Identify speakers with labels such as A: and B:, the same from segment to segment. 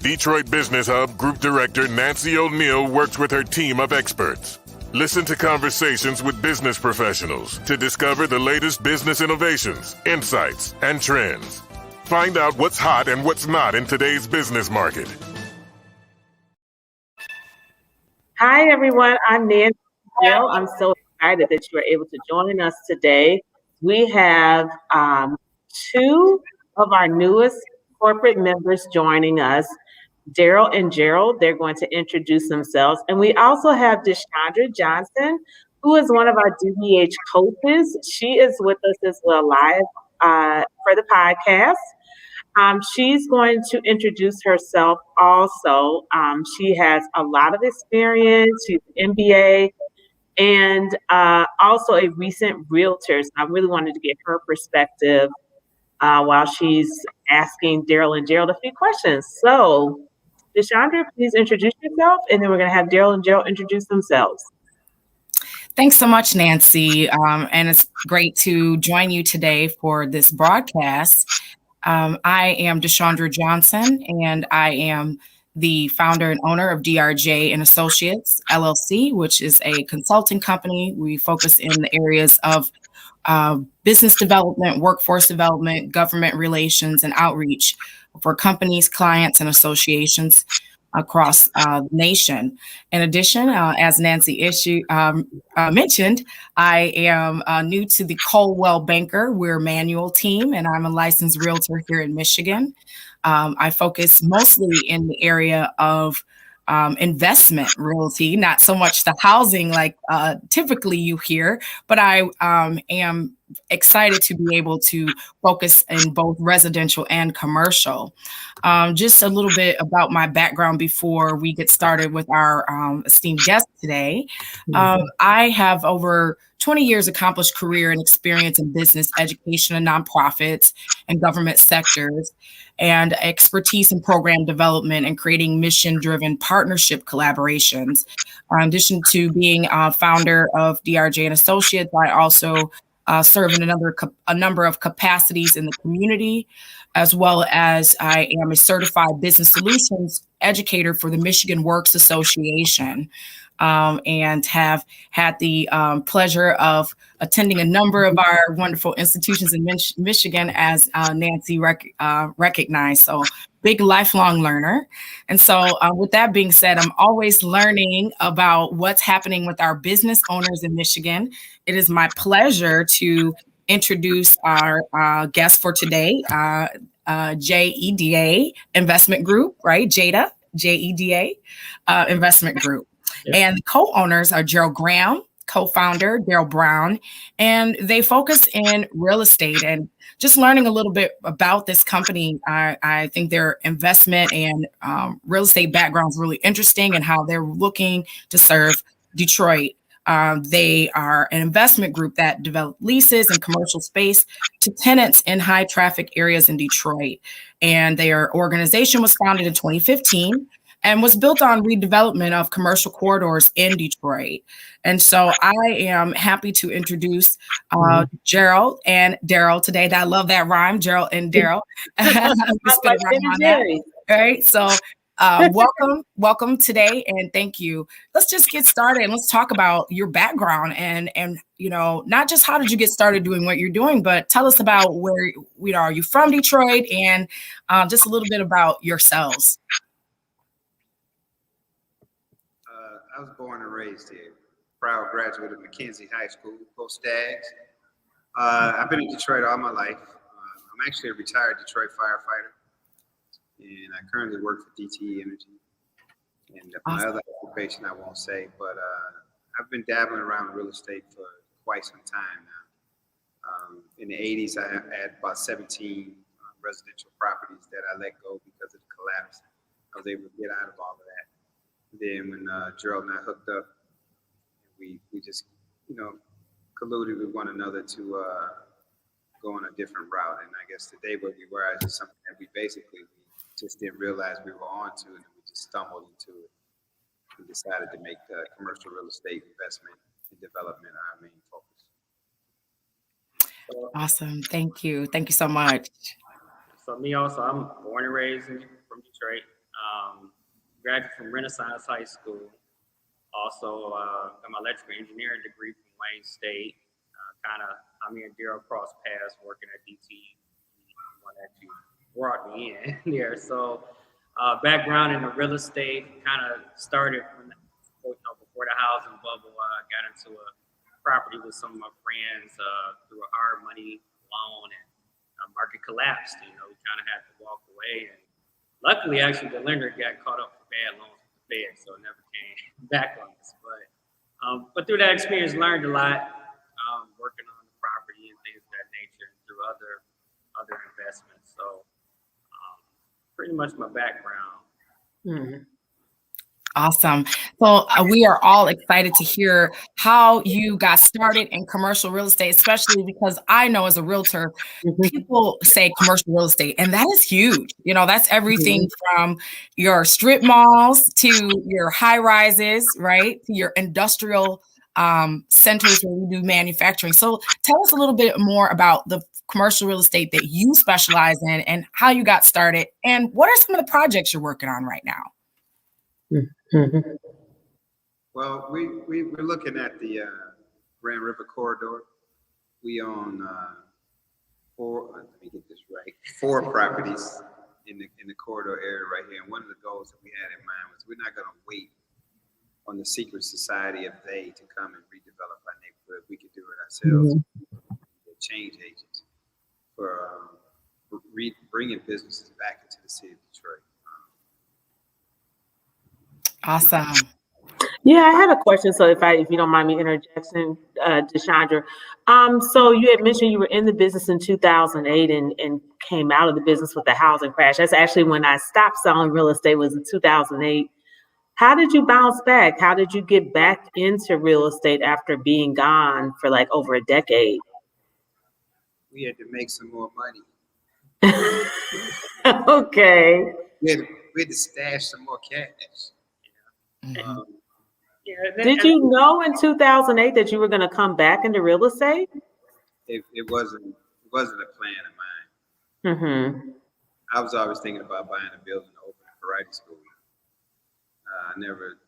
A: Detroit Business Hub Group Director Nancy O'Neill works with her team of experts. Listen to conversations with business professionals to discover the latest business innovations, insights, and trends. Find out what's hot and what's not in today's business market.
B: Hi, everyone. I'm Nancy O'Neill. I'm so excited that you are able to join us today. We have two of our newest corporate members joining us, Daryl and Gerald. They're going to introduce themselves. And we also have Deshandra Johnson, who is one of our DBH coaches. She is with us as well live for the podcast. She's going to introduce herself also. She has a lot of experience. She's an MBA and also a recent realtor. So I really wanted to get her perspective while she's asking Daryl and Gerald a few questions. So, Deshandra, please introduce yourself, and then we're going to have Daryl and Gerald introduce themselves.
C: Thanks so much, Nancy. And it's great to join you today for this broadcast. I am Deshandra Johnson, and I am the founder and owner of DRJ and Associates, LLC, which is a consulting company. We focus in the areas of business development, workforce development, government relations, and outreach for companies, clients, and associations across the nation. In addition, as Nancy mentioned, I am new to the Coldwell Banker. We're a manual team, and I'm a licensed realtor here in Michigan. I focus mostly in the area of investment realty, not so much the housing like typically you hear, but I am excited to be able to focus in both residential and commercial. Just a little bit about my background before we get started with our esteemed guest today. I have over 20 years accomplished career and experience in business, education, and nonprofits and government sectors, and expertise in program development and creating mission-driven partnership collaborations. In addition to being a founder of DRJ and Associates, I also serve in a number of capacities in the community, as well as I am a certified business solutions educator for the Michigan Works Association, and have had the pleasure of attending a number of our wonderful institutions in Michigan, as Nancy recognized. So big lifelong learner. And so with that being said, I'm always learning about what's happening with our business owners in Michigan. It is my pleasure to introduce our guest for today, Jeda Investment Group, right? Jeda Investment Group. Yep. And the co-owners are Gerald Graham, co-founder Daryl Brown, and they focus in real estate. And just learning a little bit about this company, I think their investment and real estate background is really interesting, and how they're looking to serve Detroit. They are an investment group that develop leases and commercial space to tenants in high traffic areas in Detroit. And their organization was founded in 2015 and was built on redevelopment of commercial corridors in Detroit. And so I am happy to introduce Gerald and Daryl today. I love that rhyme, Gerald and Daryl. Right. So welcome today, and thank you. Let's just get started and let's talk about your background and you know, not just how did you get started doing what you're doing, but tell us about where are you from Detroit, and just a little bit about yourselves.
D: I was born and raised here. Proud graduate of McKenzie High School, go Stags. I've been in Detroit all my life. I'm actually a retired Detroit firefighter, and I currently work for DTE Energy. And my other occupation I won't say, but I've been dabbling around real estate for quite some time now. In the 80s, I had about 17 residential properties that I let go because of the collapse. I was able to get out of all of that. Then when Gerald and I hooked up, we just, colluded with one another to go on a different route. And I guess today where we were is something that we just didn't realize we were on to, and we just stumbled into it. We decided to make commercial real estate investment and development our main focus.
C: Awesome. Thank you. Thank you so much.
E: So me also, I'm born and raised from Detroit. Graduated from Renaissance High School. Also got my electrical engineering degree from Wayne State. Me and Daryl crossed paths working at DT, one that you brought me in there. So background in the real estate, kind of started before the housing bubble. I got into a property with some of my friends through a hard money loan, and market collapsed. We kind of had to walk away. And luckily, actually, the lender got caught up for bad loans with the Fed, so it never came back on us. But through that experience, learned a lot, working on the property and things of that nature, and through other investments. So pretty much my background.
B: Mm-hmm.
C: Awesome. So we are all excited to hear how you got started in commercial real estate, especially because I know as a realtor, people say commercial real estate, and that is huge. That's everything from your strip malls to your high rises, right? To your industrial centers where we do manufacturing. So tell us a little bit more about the commercial real estate that you specialize in and how you got started, and what are some of the projects you're working on right now?
B: Mm-hmm.
D: Well, we're looking at the Grand River Corridor. We own let me get this right, 4 properties in the corridor area right here. And one of the goals that we had in mind was we're not going to wait on the secret society of they to come and redevelop our neighborhood. We can do it ourselves. Mm-hmm. Change agents for bringing businesses back into the city of Detroit.
C: Awesome.
B: Yeah, I had a question. So if you don't mind me interjecting, Deshandra. So you had mentioned you were in the business in 2008 and came out of the business with the housing crash. That's actually when I stopped selling real estate, was in 2008. How did you bounce back? How did you get back into real estate after being gone for like over a decade?
D: We had to make some more money.
B: Okay.
D: We had to stash some more cash.
B: Did you know in 2008 that you were going to come back into real estate?
D: It wasn't a plan of mine.
B: Mm-hmm.
D: I was always thinking about buying a building to open a karate school. I never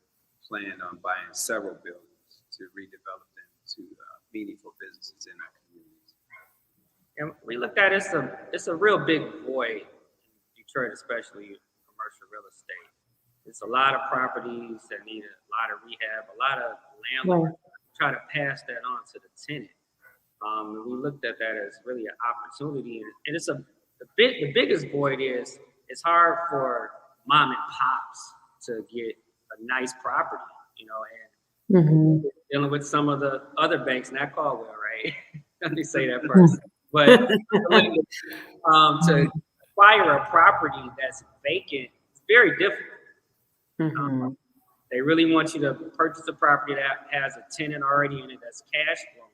D: planned on buying several buildings to redevelop them to meaningful businesses in our communities.
E: And we looked at it's a real big void in Detroit, especially commercial real estate. It's a lot of properties that need a lot of rehab, a lot of landlords try to pass that on to the tenant. And we looked at that as really an opportunity. And it's the biggest void is it's hard for mom and pops to get a nice property, and dealing with some of the other banks, not Caldwell, right? Let me say that first. But to acquire a property that's vacant, it's very difficult.
B: Mm-hmm.
E: They really want you to purchase a property that has a tenant already in it that's cash flowing,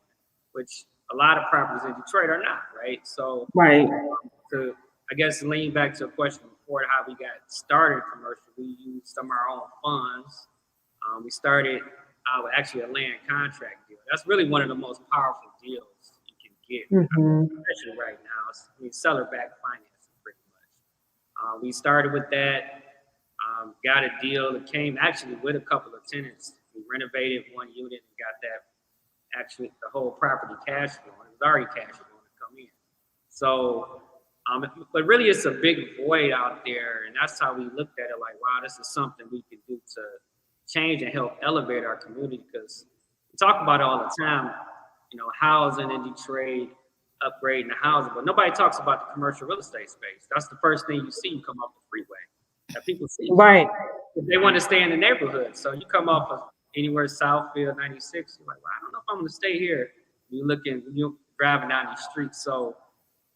E: which a lot of properties in Detroit are not, right? So, to I guess lean back to a question before how we got started commercial, we used some of our own funds. We started actually a land contract deal. That's really one of the most powerful deals you can get, especially right now. Seller-backed financing, pretty much. We started with that. Got a deal that came actually with a couple of tenants. We renovated one unit and got the whole property cash flowing. It was already cash flowing to come in. So, but really it's a big void out there. And that's how we looked at it, like, wow, this is something we can do to change and help elevate our community. Because we talk about it all the time, housing in Detroit, upgrading the housing, but nobody talks about the commercial real estate space. That's the first thing you see you come off the freeway. That people see.
B: Right.
E: If they want to stay in the neighborhood. So you come off of anywhere Southfield 96, you're like, well, I don't know if I'm going to stay here. You're driving down these streets. So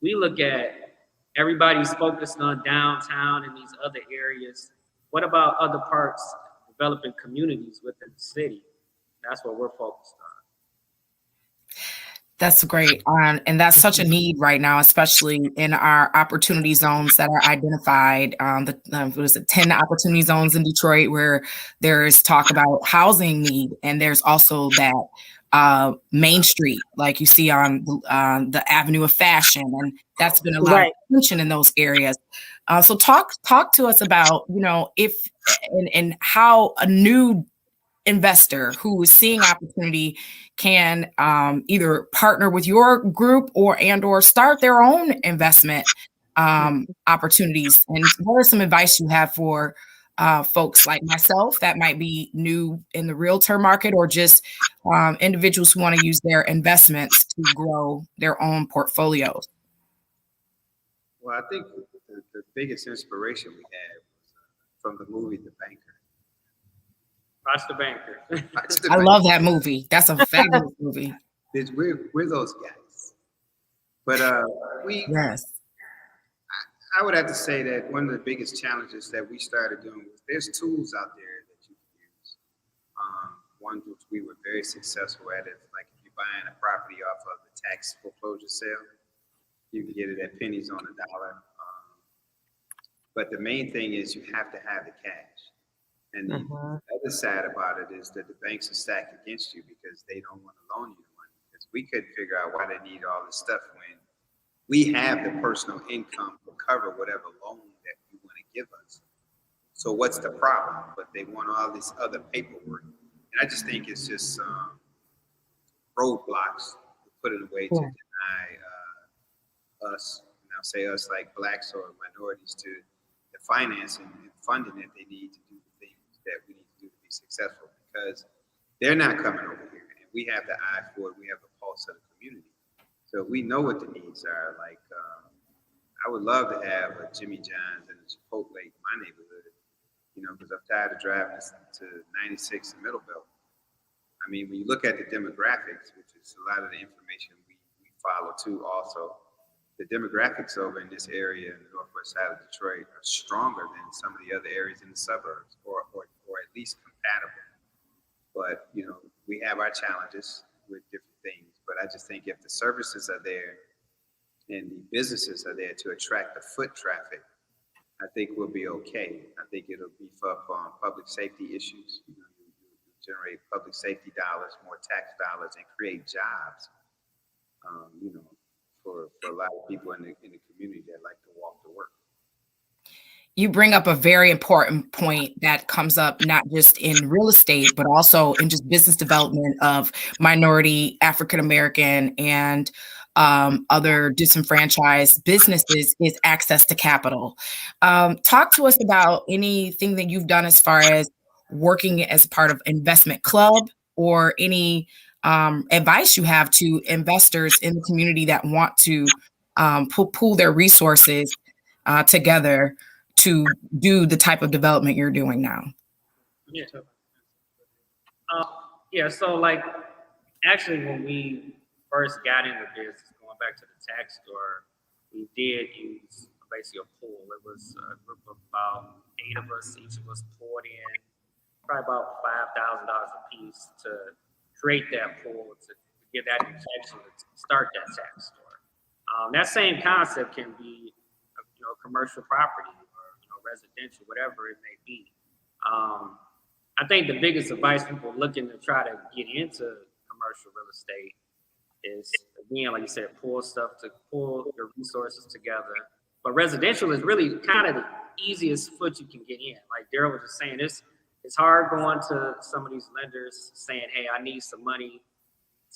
E: we look at everybody's focused on downtown and these other areas. What about other parts, developing communities within the city? That's what we're focused on.
C: That's great. And that's such a need right now, especially in our opportunity zones that are identified. 10 opportunity zones in Detroit where there's talk about housing need. And there's also that Main Street, like you see on the Avenue of Fashion, and that's been a lot of attention in those areas. So talk to us about, if and how a new investor who is seeing opportunity can either partner with your group or start their own investment opportunities. And what are some advice you have for folks like myself that might be new in the realtor market, or just individuals who want to use their investments to grow their own portfolios?
D: Well, I think the biggest inspiration we had was from the movie The Banker.
E: Watch The Banker.
C: I love that movie. That's a fabulous movie.
D: We're those guys. But
C: yes.
D: I would have to say that one of the biggest challenges that we started doing was there's tools out there that you can use. One which we were very successful at is like if you're buying a property off of the tax foreclosure sale, you can get it at pennies on the dollar. But the main thing is you have to have the cash. And the other side about it is that the banks are stacked against you because they don't want to loan you the money. Because we couldn't figure out why they need all this stuff when we have the personal income to cover whatever loan that you want to give us. So what's the problem? But they want all this other paperwork. And I just think it's just roadblocks to put in a way to deny us, and I'll say us like blacks or minorities, to the financing and funding that they need to do the things that we need to do to be successful, because they're not coming over here and we have the eye for it. We have the pulse of the community. So we know what the needs are. Like, I would love to have a Jimmy John's and a Chipotle in my neighborhood, because I'm tired of driving to 96 and Middle Belt. I mean, when you look at the demographics, which is a lot of the information we follow too also, the demographics over in this area in the northwest side of Detroit are stronger than some of the other areas in the suburbs, or at least compatible. But, we have our challenges with different things, but I just think if the services are there and the businesses are there to attract the foot traffic, I think we'll be okay. I think it'll beef up on public safety issues. You generate public safety dollars, more tax dollars, and create jobs, for a lot of people in the community that like to walk to work.
C: You bring up a very important point that comes up not just in real estate, but also in just business development of minority, African-American, and other disenfranchised businesses, is access to capital. Talk to us about anything that you've done as far as working as part of investment club, or any advice you have to investors in the community that want to pool their resources together to do the type of development you're doing now.
E: So like, actually when we first got into business, going back to the tax store, we did use basically a pool. It was a group of about 8 of us. Each of us poured in probably about $5,000 a piece to create that pool, to get that injection to start that tax store. That same concept can be commercial property, residential, whatever it may be. I think the biggest advice people looking to try to get into commercial real estate is, again, like you said, pull your resources together. But residential is really kind of the easiest foot you can get in. Like Daryl was just saying, it's hard going to some of these lenders saying, hey, I need some money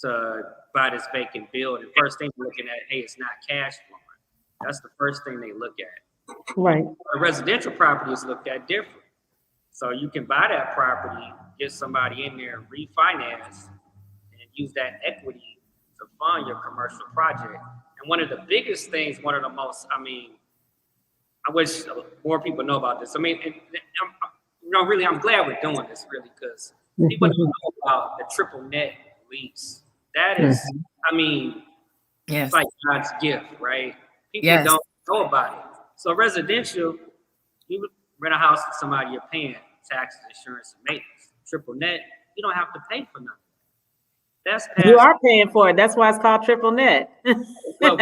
E: to buy this vacant building. First thing they're looking at, hey, it's not cash flowing. That's the first thing they look at.
B: Right.
E: A residential property is looked at different. So you can buy that property, get somebody in there, refinance, and use that equity to fund your commercial project. And one of the biggest things, I wish more people know about this. I'm glad we're doing this, really, because people don't know about the triple net lease. That is, it's like God's gift, right? People don't know about it. So residential, you would rent a house to somebody, you're paying taxes, insurance, and maintenance. Triple net, you don't have to pay for nothing.
B: You are paying for it. That's why it's called triple net.
E: Well,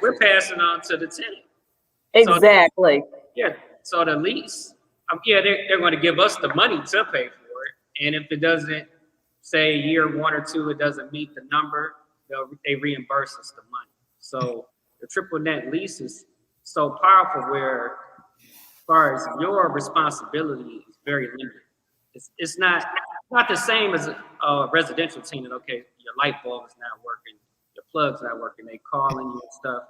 E: we're passing on to the tenant.
B: Exactly.
E: So the lease, they're going to give us the money to pay for it. And if it doesn't say year 1 or 2, it doesn't meet the number, they reimburse us the money. So the triple net lease is so powerful where, as far as your responsibility is very limited. It's not the same as a residential tenant. Okay, your light bulb is not working, your plug's not working, they calling you and stuff.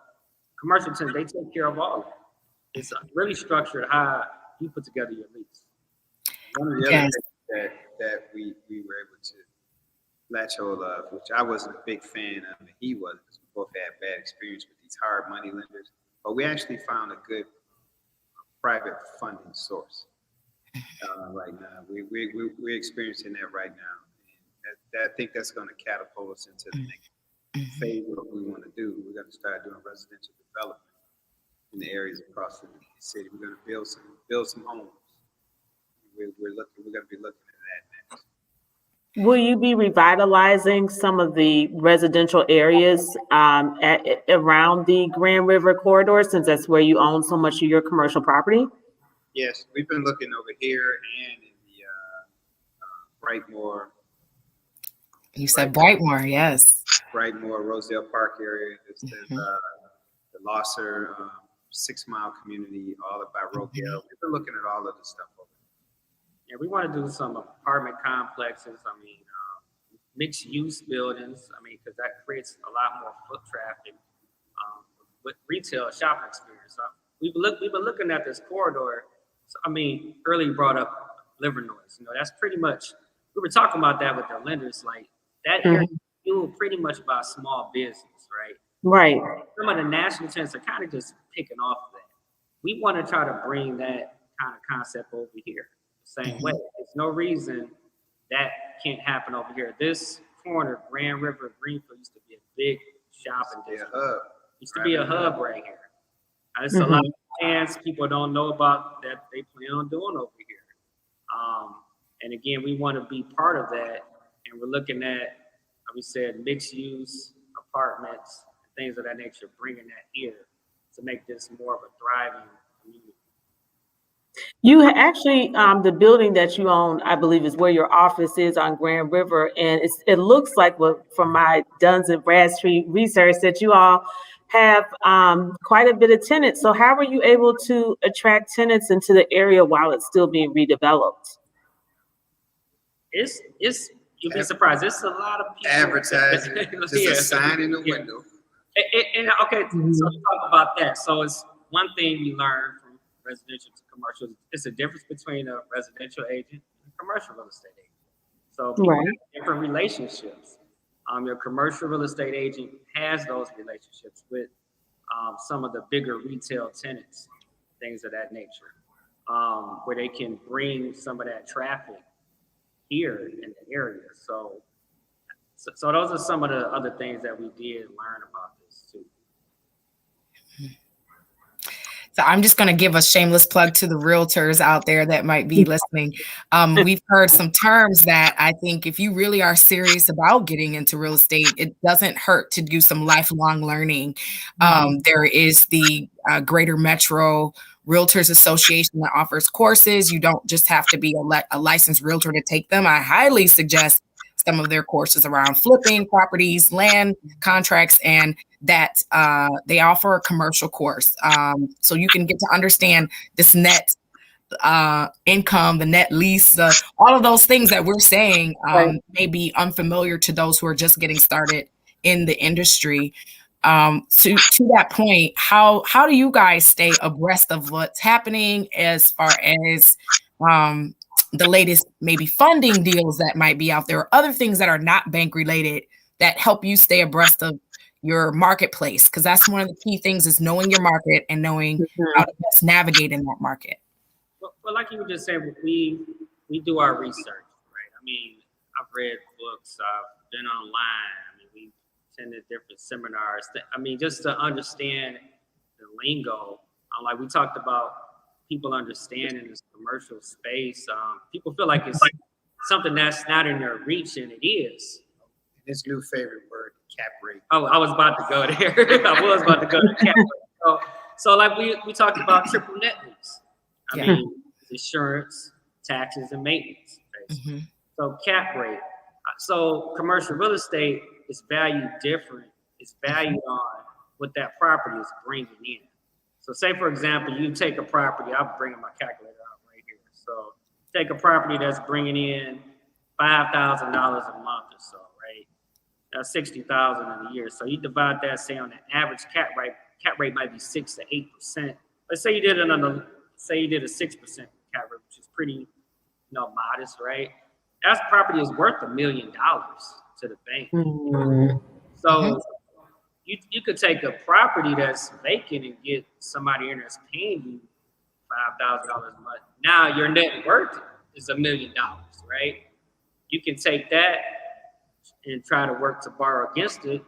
E: Commercial tenants, they take care of all of it. It's really structured how you put together your lease.
D: One of the other things that we were able to latch hold of, which I wasn't a big fan of, and he wasn't, because we both had bad experience with these hard money lenders, but we actually found a good private funding source right now. We're experiencing that right now. And I think that's going to catapult us into the next phase of what we want to do. We're going to start doing residential development in the areas across the city. We're going to build some homes. We're going to be looking at that next.
B: Will you be revitalizing some of the residential areas around the Grand River corridor, since that's where you own so much of your commercial property?
D: Yes, we've been looking over here and in the Brightmoor.
C: You said Brightmoor, yes.
D: Brightmoor, Rosedale Park area. There's the Losser 6 Mile community, all about Rosedale. We've been looking at all of this stuff over there.
E: Yeah, we want to do some apartment complexes. I mean, mixed use buildings. I mean, because that creates a lot more foot traffic with retail shopping experience. We've been looking at this corridor. So, I mean, earlier brought up liver noise. You know, that's pretty much, we were talking about that with the lenders. Like that area is fueled pretty much by small business, right?
B: Right.
E: Some of the national tenants are kind of just picking off of that. We want to try to bring that kind of concept over here. Same way. There's no reason that can't happen over here. This corner, Grand River, Greenfield, used to be a big shopping district. Used to be a hub right here. There's a lot of plans people don't know about that they plan on doing over here. And again, we want to be part of that. And we're looking at, like we said, mixed use apartments, things of that nature, bringing that here to make this more of a thriving community.
B: You actually, the building that you own, I believe, is where your office is on Grand River, and it looks like, from my Duns and Bradstreet research, that you all have quite a bit of tenants. So how were you able to attract tenants into the area while it's still being redeveloped?
E: It's you'll be surprised. It's a lot of people
D: advertising, just a sign in the window.
E: And okay, so talk about that. So it's one thing we learned from residential to commercial. It's a difference between a residential agent and a commercial real estate agent. So people have different relationships. Your commercial real estate agent has those relationships with some of the bigger retail tenants, things of that nature, where they can bring some of that traffic here in the area. So those are some of the other things that we did learn about this too.
C: So I'm just going to give a shameless plug to the realtors out there that might be listening. We've heard some terms that I think if you really are serious about getting into real estate, it doesn't hurt to do some lifelong learning. There is the Greater Metro Realtors Association that offers courses. You don't just have to be a licensed realtor to take them. I highly suggest some of their courses around flipping properties, land contracts, and that they offer a commercial course. So you can get to understand this net income, the net lease, all of those things that we're saying may be unfamiliar to those who are just getting started in the industry. So to that point, how do you guys stay abreast of what's happening as far as the latest maybe funding deals that might be out there, or other things that are not bank related that help you stay abreast of your marketplace? Because that's one of the key things, is knowing your market and knowing how to best navigate in that market.
E: Well, like you were just saying, we do our research, right? I mean, I've read books, I've been online, I mean, we attended different seminars. I mean, just to understand the lingo, like we talked about people understanding this commercial space. People feel like it's something that's not in their reach, and it is.
D: His new favorite word, cap rate.
E: Oh, I was about to go there. I was about to go to cap rate. So like we talked about triple net lease. I mean, insurance, taxes, and maintenance, basically. So cap rate. So commercial real estate is valued different. It's valued on what that property is bringing in. So say, for example, you take a property, I'm bringing my calculator out right here. So take a property that's bringing in $5,000 a month or so, right? That's $60,000 in a year. So you divide that, say on the average cap rate might be 6 to 8%. Let's say you did it on say you did a 6% cap rate, which is pretty, modest, right? That property is worth $1 million to the bank.
B: Mm-hmm.
E: So you could take a property that's vacant and get somebody in that's paying you $5,000 a month. Now your net worth is $1 million, right? You can take that and try to work to borrow against it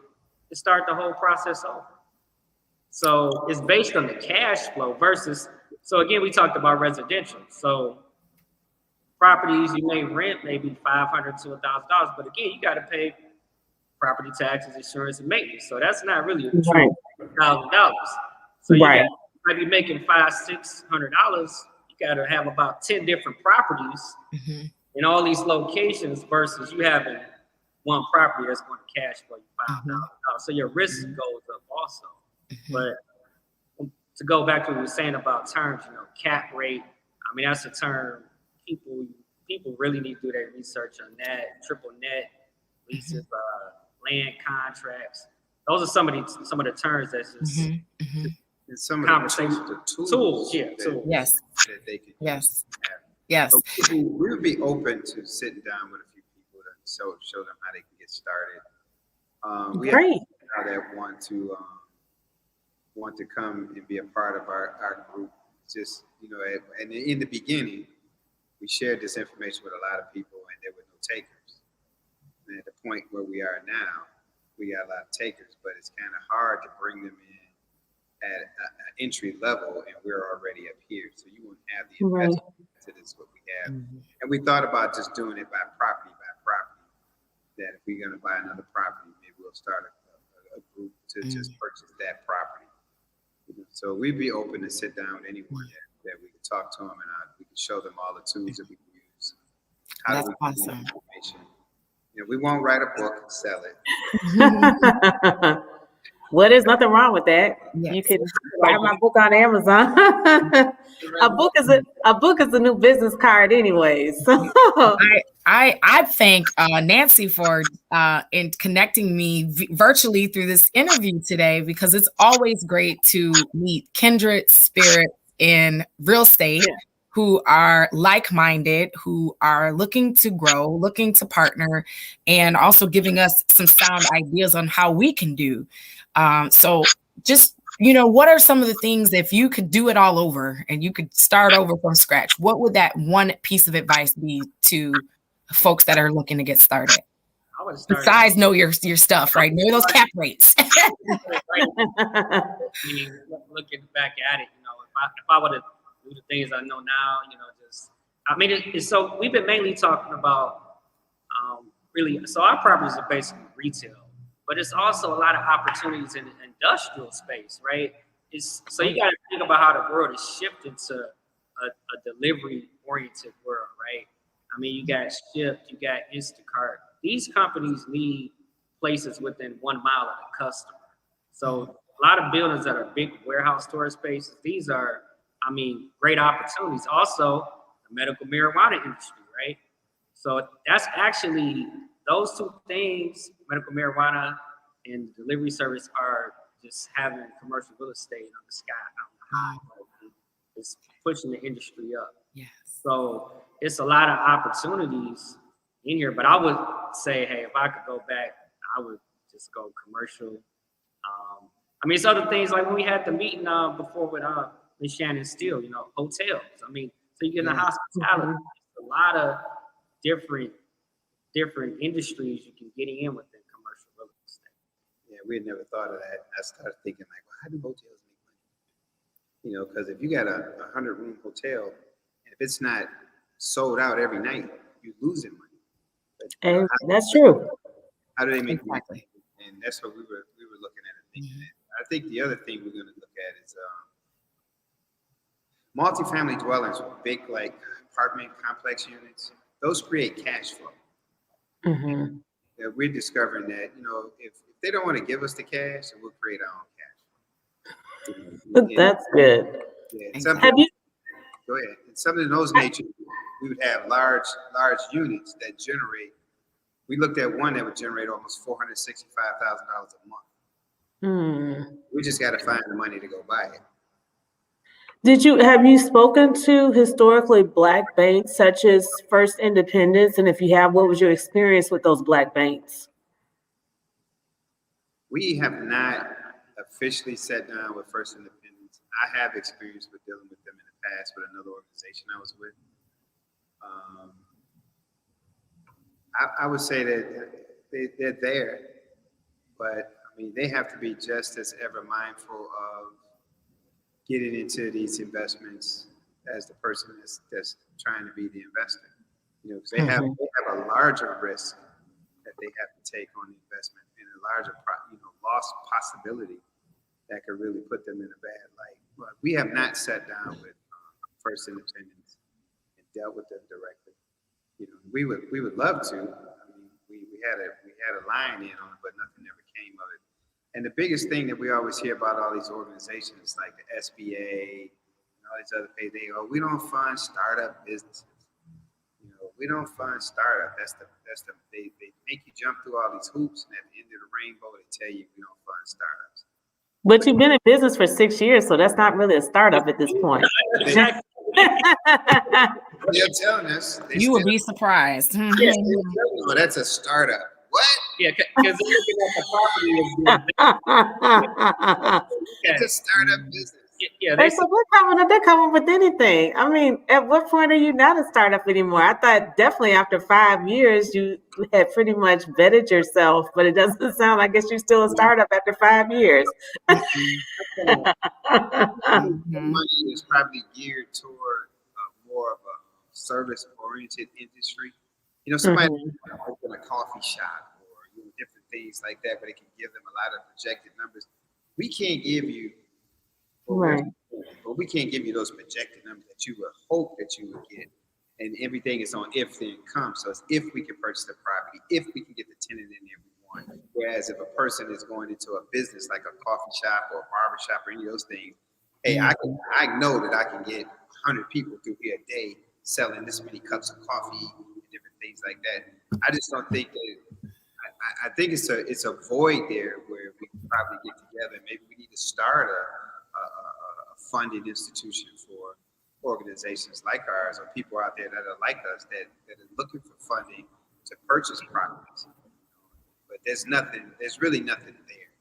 E: and start the whole process over. So it's based on the cash flow versus, so again, we talked about residential. So properties you may rent maybe $500 to $1,000, but again, you got to pay property taxes, insurance, and maintenance. So that's not really a true $1,000. So you might be making $500-$600. You got to have about 10 different properties in all these locations versus you having one property that's going to cash flow you $5,000. So your risk goes up also. But to go back to what we were saying about terms, cap rate, I mean, that's a term people really need to do their research on that. Triple net, leases, land contracts. Those are some of the terms that's just
D: and some of the tools that they could use.
C: Yes.
D: So we would be open to sitting down with a few people to show them how they can get started. We have people that want to come and be a part of our group. Just, and in the beginning, we shared this information with a lot of people and there were no takers. And at the point where we are now, we got a lot of takers, but it's kind of hard to bring them in at an entry level and we're already up here. So you won't have the investment to this, what we have. And we thought about just doing it by property, that if we're going to buy another property, maybe we'll start a group to just purchase that property. So we'd be open to sit down with anyone that we can talk to them and we can show them all the tools that we can use.
C: That's awesome.
D: Information. We won't write a book and sell it.
B: Well, there's nothing wrong with that. Yes. You can buy my book on Amazon. A book is a new business card, anyways. So.
C: I thank Nancy for in connecting me virtually through this interview today, because it's always great to meet kindred spirits in real estate who are like-minded, who are looking to grow, looking to partner, and also giving us some sound ideas on how we can do. So just, what are some of the things, if you could do it all over and you could start over from scratch, what would that one piece of advice be to folks that are looking to get started? Besides know your stuff, right? Know those cap rates.
E: Looking back at it, if I would have do the things I know now, so we've been mainly talking about so our properties are basically retail, but it's also a lot of opportunities in the industrial space, right? So you got to think about how the world is shifting to a delivery-oriented world, right? I mean, you got Shipt, you got Instacart. These companies need places within 1 mile of the customer. So a lot of buildings that are big warehouse storage spaces, these are, great opportunities. Also, the medical marijuana industry, right? So that's actually, those two things, medical marijuana and delivery service, are just having commercial real estate on the sky, on the high. Right? It's pushing the industry up.
C: Yes.
E: So it's a lot of opportunities in here, but I would say, hey, if I could go back, I would just go commercial. It's other things like when we had the meeting before with Shannon Steele, hotels. So you get in the hospitality, a lot of different industries you can get in within commercial real estate.
D: Yeah, we had never thought of that. I started thinking how do hotels make money? Because if you got a 100-room hotel, and if it's not sold out every night, you're losing money.
B: And that's true.
D: How do they make money? And that's what we were looking at and thinking. I think the other thing we're going to look at is multifamily dwellings, big like apartment complex units. Those create cash flow.
B: Mm-hmm.
D: Yeah, we're discovering that, if they don't want to give us the cash, then we'll create our own cash.
B: That's good.
D: Yeah,
C: Exactly.
B: Have you?
D: go ahead. And something in those nature, we would have large units that generate. We looked at one that would generate almost $465,000 a month. We just got to find the money to go buy it.
B: Have you spoken to historically Black banks such as First Independence? And if you have, what was your experience with those Black banks?
D: We have not officially sat down with First Independence. I have experience with dealing with them in the past with another organization I was with. I would say that they're there, but I mean, they have to be just as ever mindful of getting into these investments as the person that's trying to be the investor. Because they have a larger risk that they have to take on the investment and a larger loss possibility that could really put them in a bad light. But we have not sat down with First Independence and dealt with them directly. We would love to. I mean, we had a line in on it, but nothing ever came of it. And the biggest thing that we always hear about all these organizations like the SBA and all these other things, we don't fund startup businesses. We don't fund startup. They make you jump through all these hoops, and at the end of the rainbow, they tell you we don't fund startups.
B: But you've been in business for 6 years, so that's not really a startup at this point.
D: They're telling us.
C: You would be surprised.
D: Yes, that's a startup. What?
E: Yeah, because they're looking at the property.
D: It's a startup business.
E: Yeah,
B: they're coming with anything. I mean, at what point are you not a startup anymore? I thought definitely after 5 years you had pretty much vetted yourself, but it doesn't sound like you're still a startup after 5 years.
D: Money is probably geared toward more of a service-oriented industry. Somebody open a coffee shop or different things like that, but it can give them a lot of projected numbers. We can't give you.
B: Right.
D: But we can't give you those projected numbers that you would hope that you would get. And everything is on if then come. So it's if we can purchase the property, if we can get the tenant in there we want. Whereas if a person is going into a business like a coffee shop or a barber shop or any of those things, hey, I know that I can get 100 people through here a day selling this many cups of coffee and different things like that. I just don't think that. I think it's a void there where we can probably get together. Maybe we need to start a funding institution for organizations like ours or people out there that are like us that are looking for funding to purchase properties. But there's really nothing there.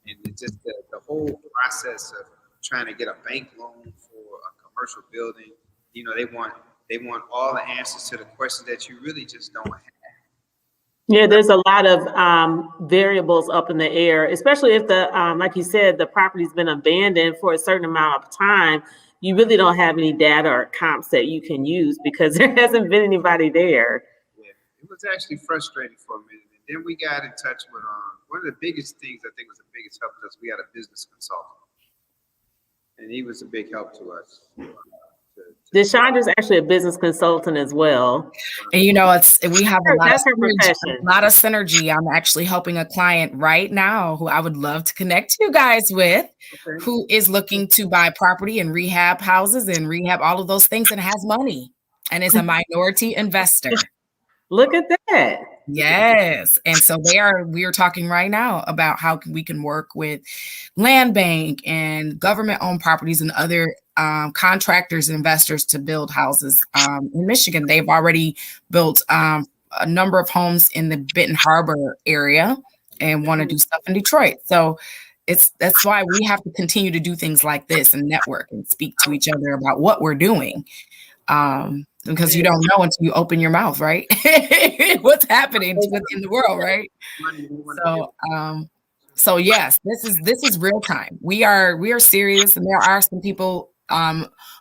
D: And it's just the whole process of trying to get a bank loan for a commercial building, they want all the answers to the questions that you really just don't have.
B: Yeah, there's a lot of variables up in the air, especially if like you said, the property's been abandoned for a certain amount of time. You really don't have any data or comps that you can use because there hasn't been anybody there.
D: Yeah, it was actually frustrating for a minute. And then we got in touch with one of the biggest things I think was the biggest help to us. We had a business consultant, and he was a big help to us.
B: Deshandra's actually a business consultant as well.
C: And we have a lot of synergy. I'm actually helping a client right now who I would love to connect you guys with, who is looking to buy property and rehab houses and rehab all of those things and has money and is a minority investor.
B: Look at that.
C: Yes. And so we are talking right now about how we can work with land bank and government-owned properties and other contractors and investors to build houses in Michigan. They've already built a number of homes in the Benton Harbor area and want to do stuff in Detroit. So that's why we have to continue to do things like this and network and speak to each other about what we're doing. Because you don't know until you open your mouth, right? What's happening within the world, right? So yes, this is real time. We are serious, and there are some people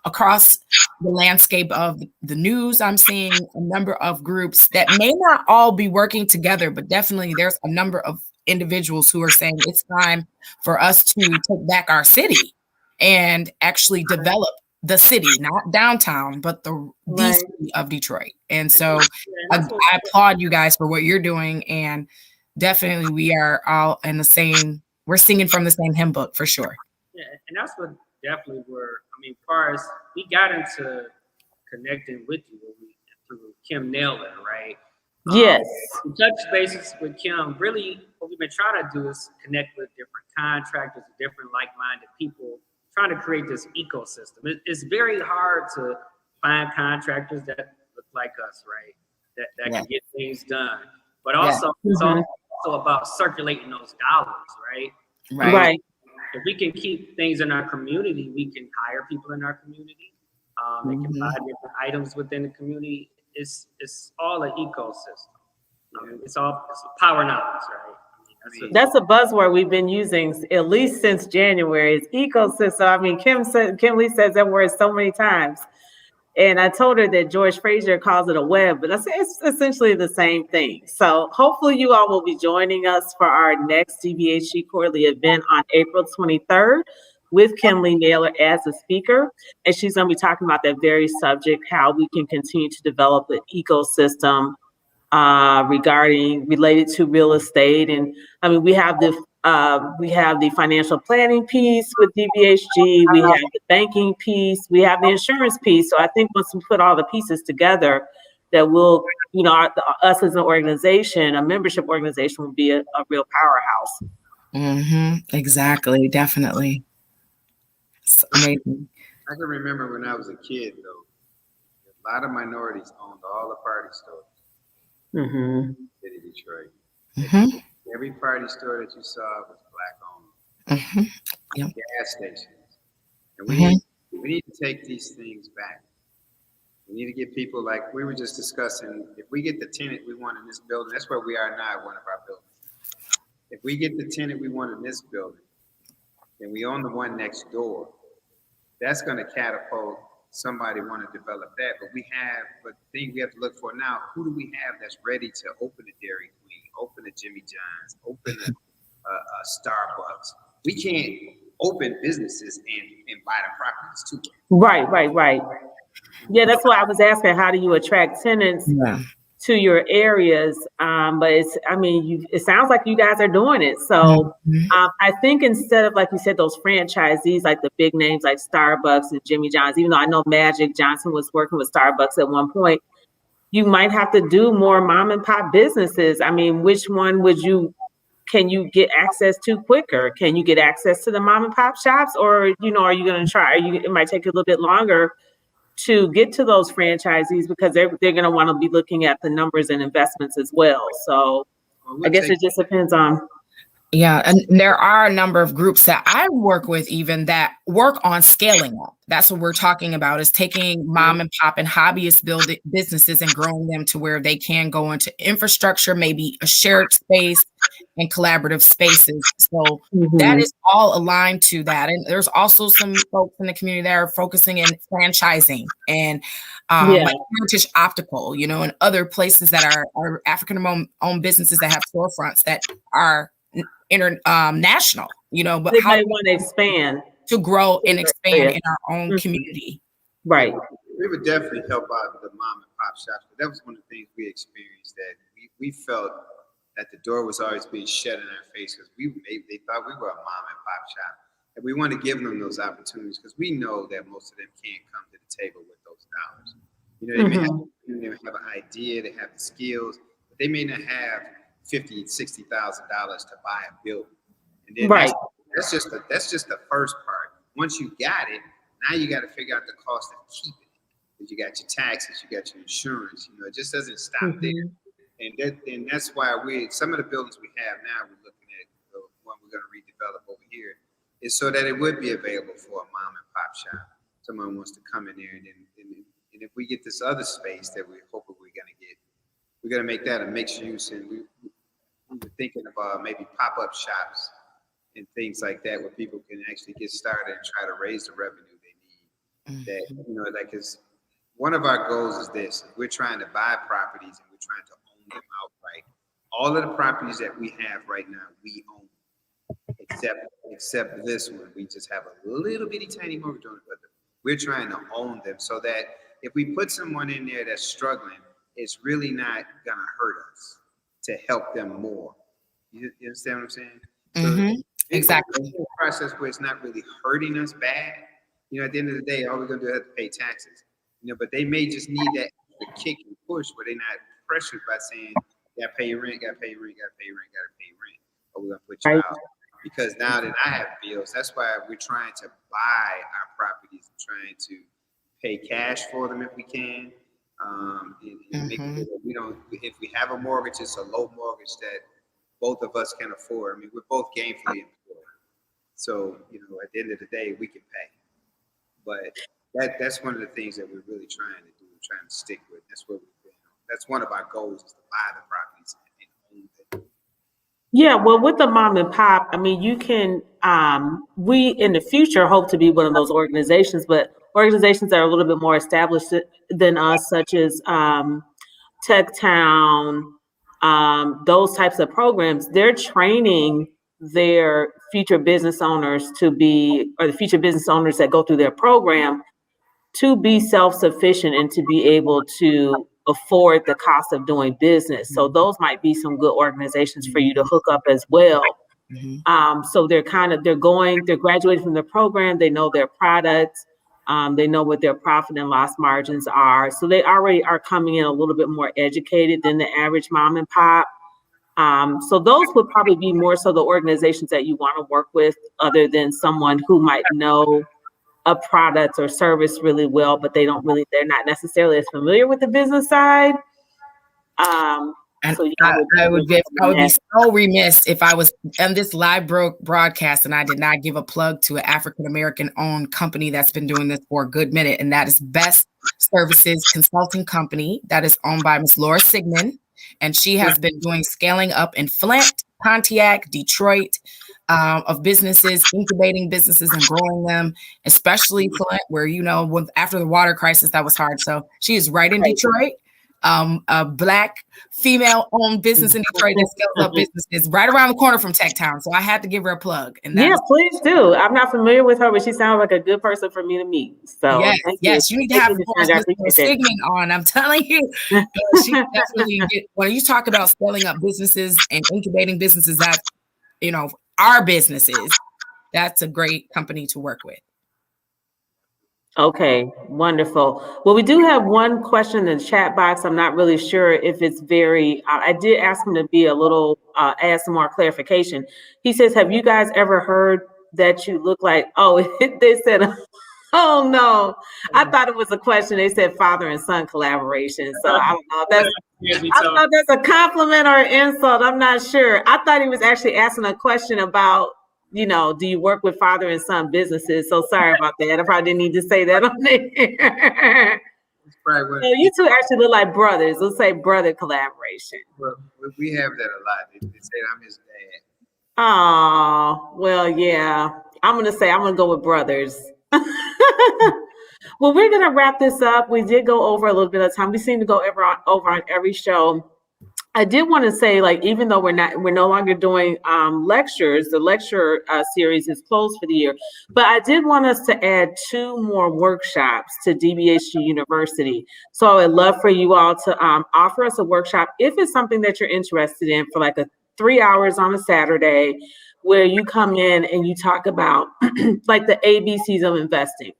C: across the landscape of the news. I'm seeing a number of groups that may not all be working together, but definitely there's a number of individuals who are saying it's time for us to take back our city and actually develop the city, not downtown, but the city of Detroit. And so I applaud you guys for what you're doing. And definitely we are all in the same, we're singing from the same hymn book for sure.
E: Yeah, and that's what definitely as far as we got into connecting with you through Kim Naylor, right?
B: Yes.
E: Touch bases with Kim. Really, what we've been trying to do is connect with different contractors, different like-minded people, trying to create this ecosystem. It's very hard to find contractors that look like us, right? That can get things done. But also, it's also about circulating those dollars, right?
B: Right.
E: If we can keep things in our community, we can hire people in our community. They can buy different items within the community. It's all an ecosystem. It's power knowledge, right?
B: That's a buzzword we've been using at least since January. It's ecosystem. I mean, Kim Lee says that word so many times. And I told her that George Frazier calls it a web, but it's essentially the same thing. So hopefully you all will be joining us for our next DBHG quarterly event on April 23rd with Kim Lee Naylor as a speaker. And she's going to be talking about that very subject, how we can continue to develop the ecosystem related to real estate. And I mean, we have the financial planning piece with DBHG, we have the banking piece, we have the insurance piece. So I think once we put all the pieces together, that will, us as an organization, a membership organization, will be a real powerhouse.
C: Exactly, definitely. It's amazing.
D: I can remember when I was a kid, though, a lot of minorities owned all the party stores. City Detroit. Every party store that you saw was black owned. Gas stations. And we need to take these things back. We need to get people, like we were just discussing, if we get the tenant we want in this building, that's where we are now at one of our buildings. If we get the tenant we want in this building, then we own the one next door, that's going to catapult somebody want to develop that. But the thing we have to look for now, who do we have that's ready to open a Dairy Queen, open a Jimmy John's, open a Starbucks? We can't open businesses and buy the properties too.
B: Right. Yeah, that's why I was asking, how do you attract tenants to your areas? But it sounds like you guys are doing it. So I think instead of, like you said, those franchisees, like the big names like Starbucks and Jimmy John's, even though I know Magic Johnson was working with Starbucks at one point, you might have to do more mom and pop businesses. I mean, which one can you get access to quicker? Can you get access to the mom and pop shops? Or, are you going to try? It might take a little bit longer to get to those franchisees because they're going to want to be looking at the numbers and investments as well. So I guess it just depends on.
C: Yeah. And there are a number of groups that I work with even that work on scaling up. That's what we're talking about, is taking mom and pop and hobbyist businesses and growing them to where they can go into infrastructure, maybe a shared space and collaborative spaces. So that is all aligned to that. And there's also some folks in the community that are focusing in franchising and like Heritage Optical, and other places that are African-owned businesses that have storefronts that are international, but
B: they might want to expand
C: to grow and expand in our own community.
B: Right.
D: We would definitely help out the mom and pop shops, but that was one of the things we experienced, that we felt that the door was always being shut in our face because they thought we were a mom and pop shop, and we want to give them those opportunities because we know that most of them can't come to the table with those dollars. They may have an idea, they have the skills, but they may not have $50,000, $60,000 to buy a building. And then that's just the first part. Once you got it, now you got to figure out the cost of keeping it. Because you got your taxes, you got your insurance. It just doesn't stop there. And that's why some of the buildings we have now, we're looking at the one we're going to redevelop over here, is so that it would be available for a mom and pop shop. Someone wants to come in there, and if we get this other space that we're hoping we're going to get, we're going to make that a mixed use. And we were thinking about maybe pop-up shops and things like that, where people can actually get started and try to raise the revenue they need. That, because one of our goals is this: we're trying to buy properties and we're trying to own them outright. All of the properties that we have right now, we own, except this one. We just have a little bitty tiny mortgage on it, but We're trying to own them so that if we put someone in there that's struggling, it's really not gonna hurt us to help them more. You understand what I'm saying?
C: Mm-hmm.
D: So
C: exactly.
D: a process where it's not really hurting us bad. At the end of the day, all we're gonna do is have to pay taxes. But they may just need that kick and push where they're not pressured by saying, "Gotta pay your rent, gotta pay your rent, gotta pay your rent, gotta pay your rent," or we're gonna put you out. Because now that I have bills, that's why we're trying to buy our properties and trying to pay cash for them if we can. And make sure that we don't, if we have a mortgage, it's a low mortgage that both of us can afford. I mean, we're both gainfully employed. So, at the end of the day, we can pay. But that's one of the things that we're really trying to do, trying to stick with. That's what that's one of our goals, is to buy the properties and own them.
B: Yeah, well, with the mom and pop, I mean, you can, we in the future hope to be one of those organizations, but organizations that are a little bit more established than us, such as Tech Town, those types of programs, they're training their future business owners to be, or the future business owners that go through their program, to be self-sufficient and to be able to afford the cost of doing business. So those might be some good organizations for you to hook up as well. So they're graduating from the program. They know their products. They know what their profit and loss margins are. So they already are coming in a little bit more educated than the average mom and pop. So those would probably be more so the organizations that you want to work with, other than someone who might know a product or service really well, but they're not necessarily as familiar with the business side.
C: And
B: so yeah,
C: I would be so remiss if I was on this live broadcast and I did not give a plug to an African American owned company that's been doing this for a good minute, and that is Best Services Consulting Company, that is owned by Ms. Laura Sigmund, and she has been doing scaling up in Flint, Pontiac, Detroit, of businesses, incubating businesses and growing them, especially Flint, where after the water crisis that was hard. So she is right in Detroit. A Black female-owned business in Detroit that scales up businesses right around the corner from Tech Town. So I had to give her a plug. And
B: please do. I'm not familiar with her, but she sounds like a good person for me to meet. So
C: yes, you need to have Ms. Sigmund on. I'm telling you, she definitely when you talk about scaling up businesses and incubating businesses, that's our businesses, that's a great company to work with.
B: Okay, wonderful. Well, we do have one question in the chat box. I'm not really sure if it's I did ask him to be a little, add some more clarification. He says, have you guys ever heard that you look like, they said, oh no, I thought it was a question. They said father and son collaboration. So I don't know if I thought that's a compliment or an insult. I'm not sure. I thought he was actually asking a question about, do you work with father and son businesses? So sorry about that. I probably didn't need to say that on there. So you two actually look like brothers. Let's say brother collaboration.
D: Well, we have that a lot. They say I'm his dad.
B: Oh, well, yeah. I'm going to go with brothers. Well, we're going to wrap this up. We did go over a little bit of time. We seem to go over on every show. I did want to say, even though we're no longer doing lectures, the lecture series is closed for the year, but I did want us to add 2 more workshops to DBHG University. So I would love for you all to offer us a workshop if it's something that you're interested in, for 3 hours on a Saturday, where you come in and you talk about the ABCs of investing,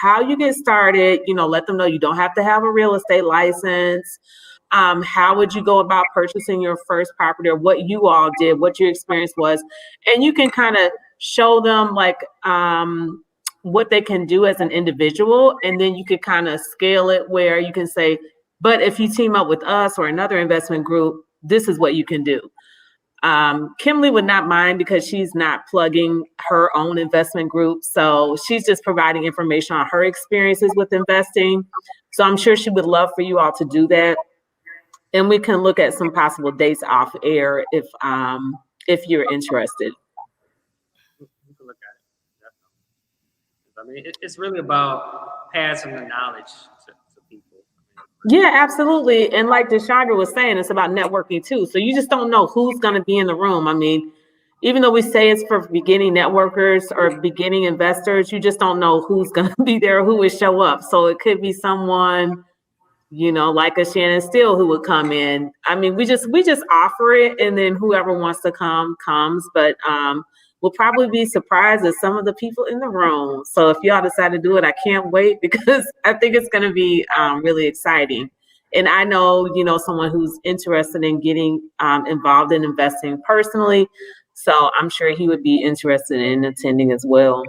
B: how you get started, let them know you don't have to have a real estate license. How would you go about purchasing your first property, or what you all did, what your experience was, and you can kind of show them what they can do as an individual, and then you could kind of scale it where you can say, but if you team up with us or another investment group, this is what you can do. Kimberly would not mind, because she's not plugging her own investment group. So she's just providing information on her experiences with investing. So I'm sure she would love for you all to do that. And we can look at some possible dates off air if you're interested.
E: We can look at it, definitely. I mean, it's really about passing the knowledge to people.
B: Yeah, absolutely. And like Deshandra was saying, it's about networking too. So you just don't know who's going to be in the room. I mean, even though we say it's for beginning networkers or beginning investors, you just don't know who's going to be there, who would show up. So it could be someone, like a Shannon Steele who would come in. I mean, we just offer it, and then whoever wants to come comes. But we'll probably be surprised at some of the people in the room. So if y'all decide to do it, I can't wait, because I think it's going to be really exciting. And I know, someone who's interested in getting involved in investing personally. So I'm sure he would be interested in attending as well.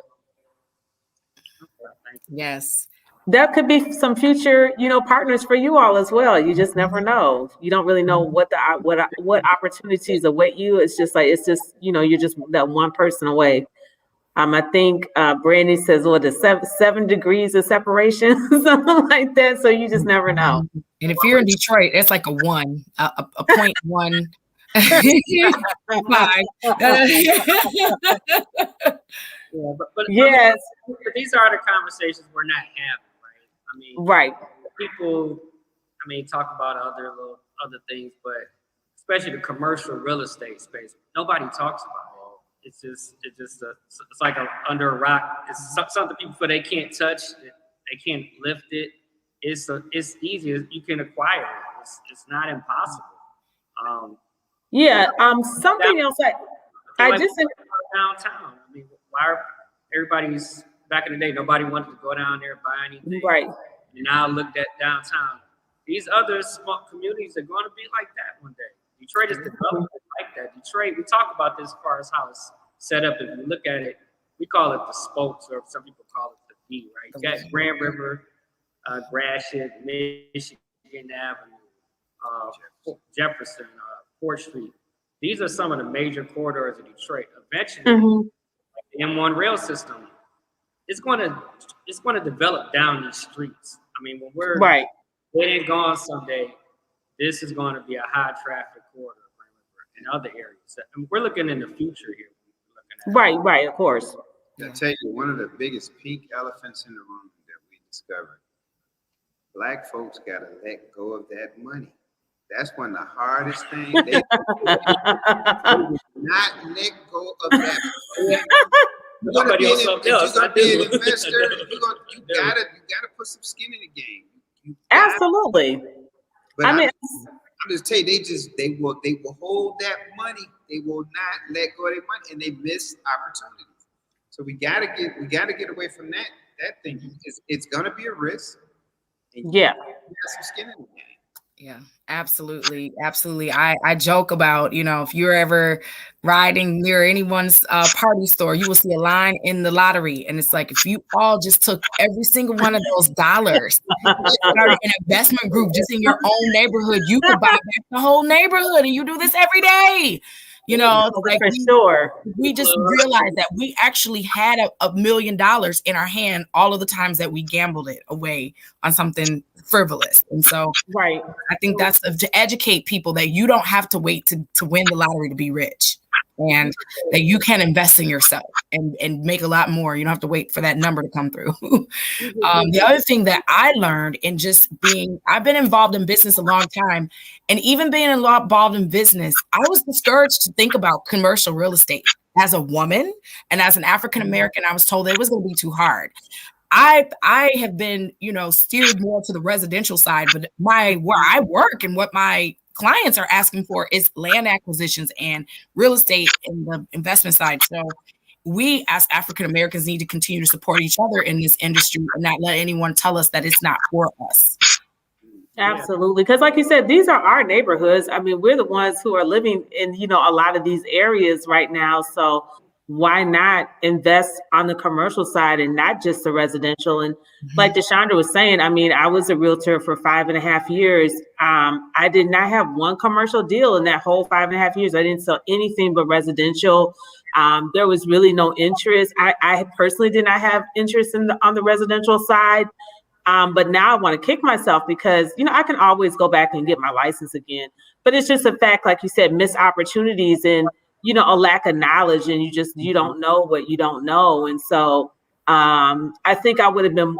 C: Yes.
B: That could be some future, partners for you all as well. You just never know. You don't really know what opportunities await you. It's just, you're just that one person away. I think Brandy says, what is 7 degrees of separation, something like that. So you just never know.
C: And if you're in Detroit, it's like a 1, a 0.1.
E: But
B: yes,
E: but these are the conversations we're not having, right? I mean,
B: right.
E: People, talk about other things, but especially the commercial real estate space, nobody talks about it. It's like under a rock. It's something people feel they can't touch, they can't lift it. It's easy. You can acquire it. It's not impossible.
B: Something else I just
E: downtown. Why everybody's back in the day? Nobody wanted to go down there and buy anything.
B: Right.
E: And now look at downtown. These other small communities are going to be like that one day. Detroit is developing like that. Detroit, we talk about this as far as how it's set up. If you look at it, we call it the spokes, or some people call it the D, right? You got Grand River, Gratiot, Michigan Avenue, Jefferson, 4th Street. These are some of the major corridors of Detroit. Eventually, the M1 rail system, it's going to develop down these streets. When we're
B: right,
E: dead and gone someday, this is going to be a high traffic corridor in other areas. We're looking in the future here.
B: Right, of course.
D: I tell you, one of the biggest pink elephants in the room that we discovered, Black folks got to let go of that money. That's one of the hardest things. They not let go of that money. You're gonna be an investor. You gotta put some skin in the game.
B: Absolutely.
D: But I'm just telling you, they will hold that money. They will not let go of their money, and they miss opportunities. So we gotta get away from that thing. It's gonna be a risk.
B: Yeah.
D: Some skin in the game.
C: Yeah, absolutely. I joke about, if you're ever riding near anyone's party store, you will see a line in the lottery. And it's like, if you all just took every single one of those dollars, started an investment group just in your own neighborhood, you could buy back the whole neighborhood. And you do this every day. We just realized that we actually had $1 million in our hand all of the times that we gambled it away on something frivolous. And so
B: right,
C: I think that's to educate people that you don't have to wait to win the lottery to be rich, and that you can invest in yourself and make a lot more. You don't have to wait for that number to come through. The other thing that I learned in I've been involved in business a long time, and even being involved in business, I was discouraged to think about commercial real estate. As a woman and as an African American, I was told that it was going to be too hard. I have been, steered more to the residential side, but where I work and what my clients are asking for is land acquisitions and real estate in the investment side. So we as African Americans need to continue to support each other in this industry and not let anyone tell us that it's not for us.
B: Absolutely. Because like you said, these are our neighborhoods. We're the ones who are living in, a lot of these areas right now. So why not invest on the commercial side and not just the residential? And like Deshandra was saying, I was a realtor for 5.5 years. I did not have one commercial deal in that whole 5.5 years. I didn't sell anything but residential. There was really no interest. I personally did not have interest on the residential side. But now I want to kick myself because, I can always go back and get my license again. But it's just a fact, like you said, missed opportunities and, a lack of knowledge, and you don't know what you don't know. And so I think I would have been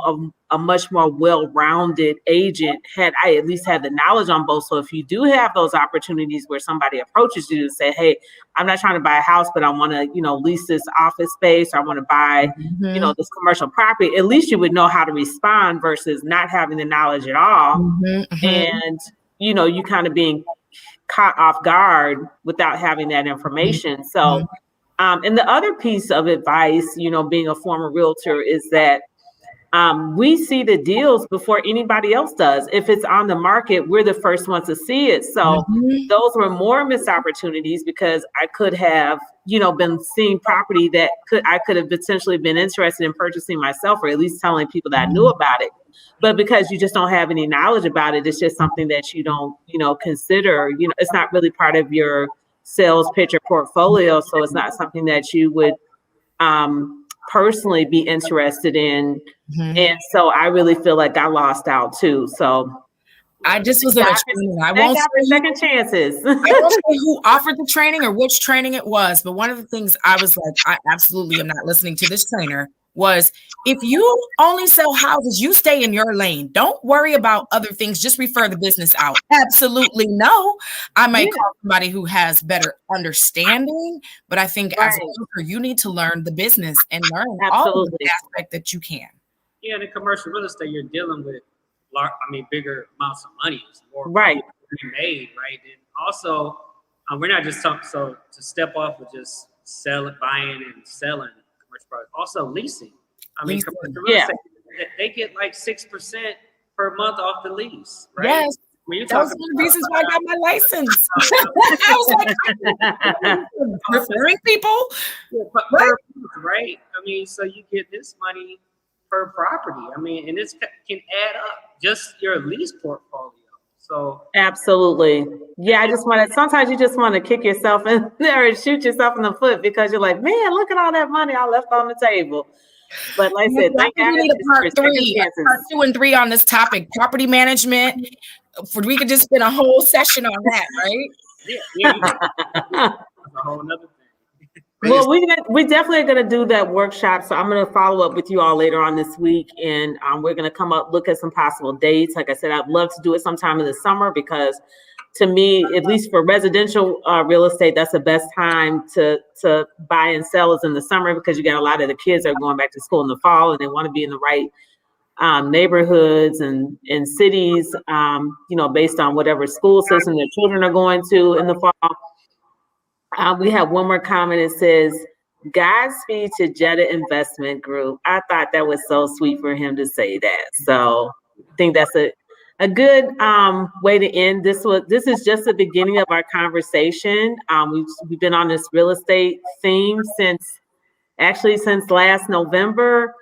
B: a much more well-rounded agent had I at least had the knowledge on both. So if you do have those opportunities where somebody approaches you to say, hey, I'm not trying to buy a house, but I want to, lease this office space, or I want to buy, this commercial property, at least you would know how to respond versus not having the knowledge at all. And, you kind of being caught off guard without having that information. So, and the other piece of advice, being a former realtor, is that we see the deals before anybody else does. If it's on the market, we're the first ones to see it. So those were more missed opportunities because I could have, been seeing property that I could have potentially been interested in purchasing myself, or at least telling people that I knew about it. But because you just don't have any knowledge about it, it's just something that you don't, consider. It's not really part of your sales pitch or portfolio. So it's not something that you would personally be interested in. And so I really feel like I lost out too. So
C: I just was in a training. I won't say
B: second chances.
C: I won't say who offered the training or which training it was, but one of the things I was like, I absolutely am not listening to this trainer, was if you only sell houses, you stay in your lane. Don't worry about other things. Just refer the business out. Absolutely no. I might call somebody who has better understanding, but I think as a broker, you need to learn the business and learn all of the aspect that you can.
E: Yeah, in commercial real estate, you're dealing with bigger amounts of money. More
B: money
E: to be made, right? And also, we're not just talking, so to step off with just buying and selling commercial products, also leasing. Commercial real estate, they get like 6% per month off the lease, right?
C: Yes. That was one of the reasons why I got my license. I was like, referring people,
E: right? So you get this money per property. And this can add up, just your lease portfolio. So
B: absolutely. Yeah, sometimes you just want to kick yourself in there and shoot yourself in the foot because you're like, man, look at all that money I left on the table. But like I said, thank God.
C: We need a part 2 and 3 on this topic, property management. We could just spend a whole session on that, right?
E: Yeah. A whole nother thing.
B: Well, we definitely are going to do that workshop. So I'm going to follow up with you all later on this week, and we're going to look at some possible dates. Like I said, I'd love to do it sometime in the summer because, to me, at least for residential real estate, that's the best time to buy and sell is in the summer because you got a lot of the kids that are going back to school in the fall and they want to be in the right neighborhoods and cities, based on whatever school system their children are going to in the fall. We have one more comment. It says, Godspeed to Jeda Investment Group. I thought that was so sweet for him to say that. So I think that's a good way to end. This is just the beginning of our conversation. We've been on this real estate theme since last November,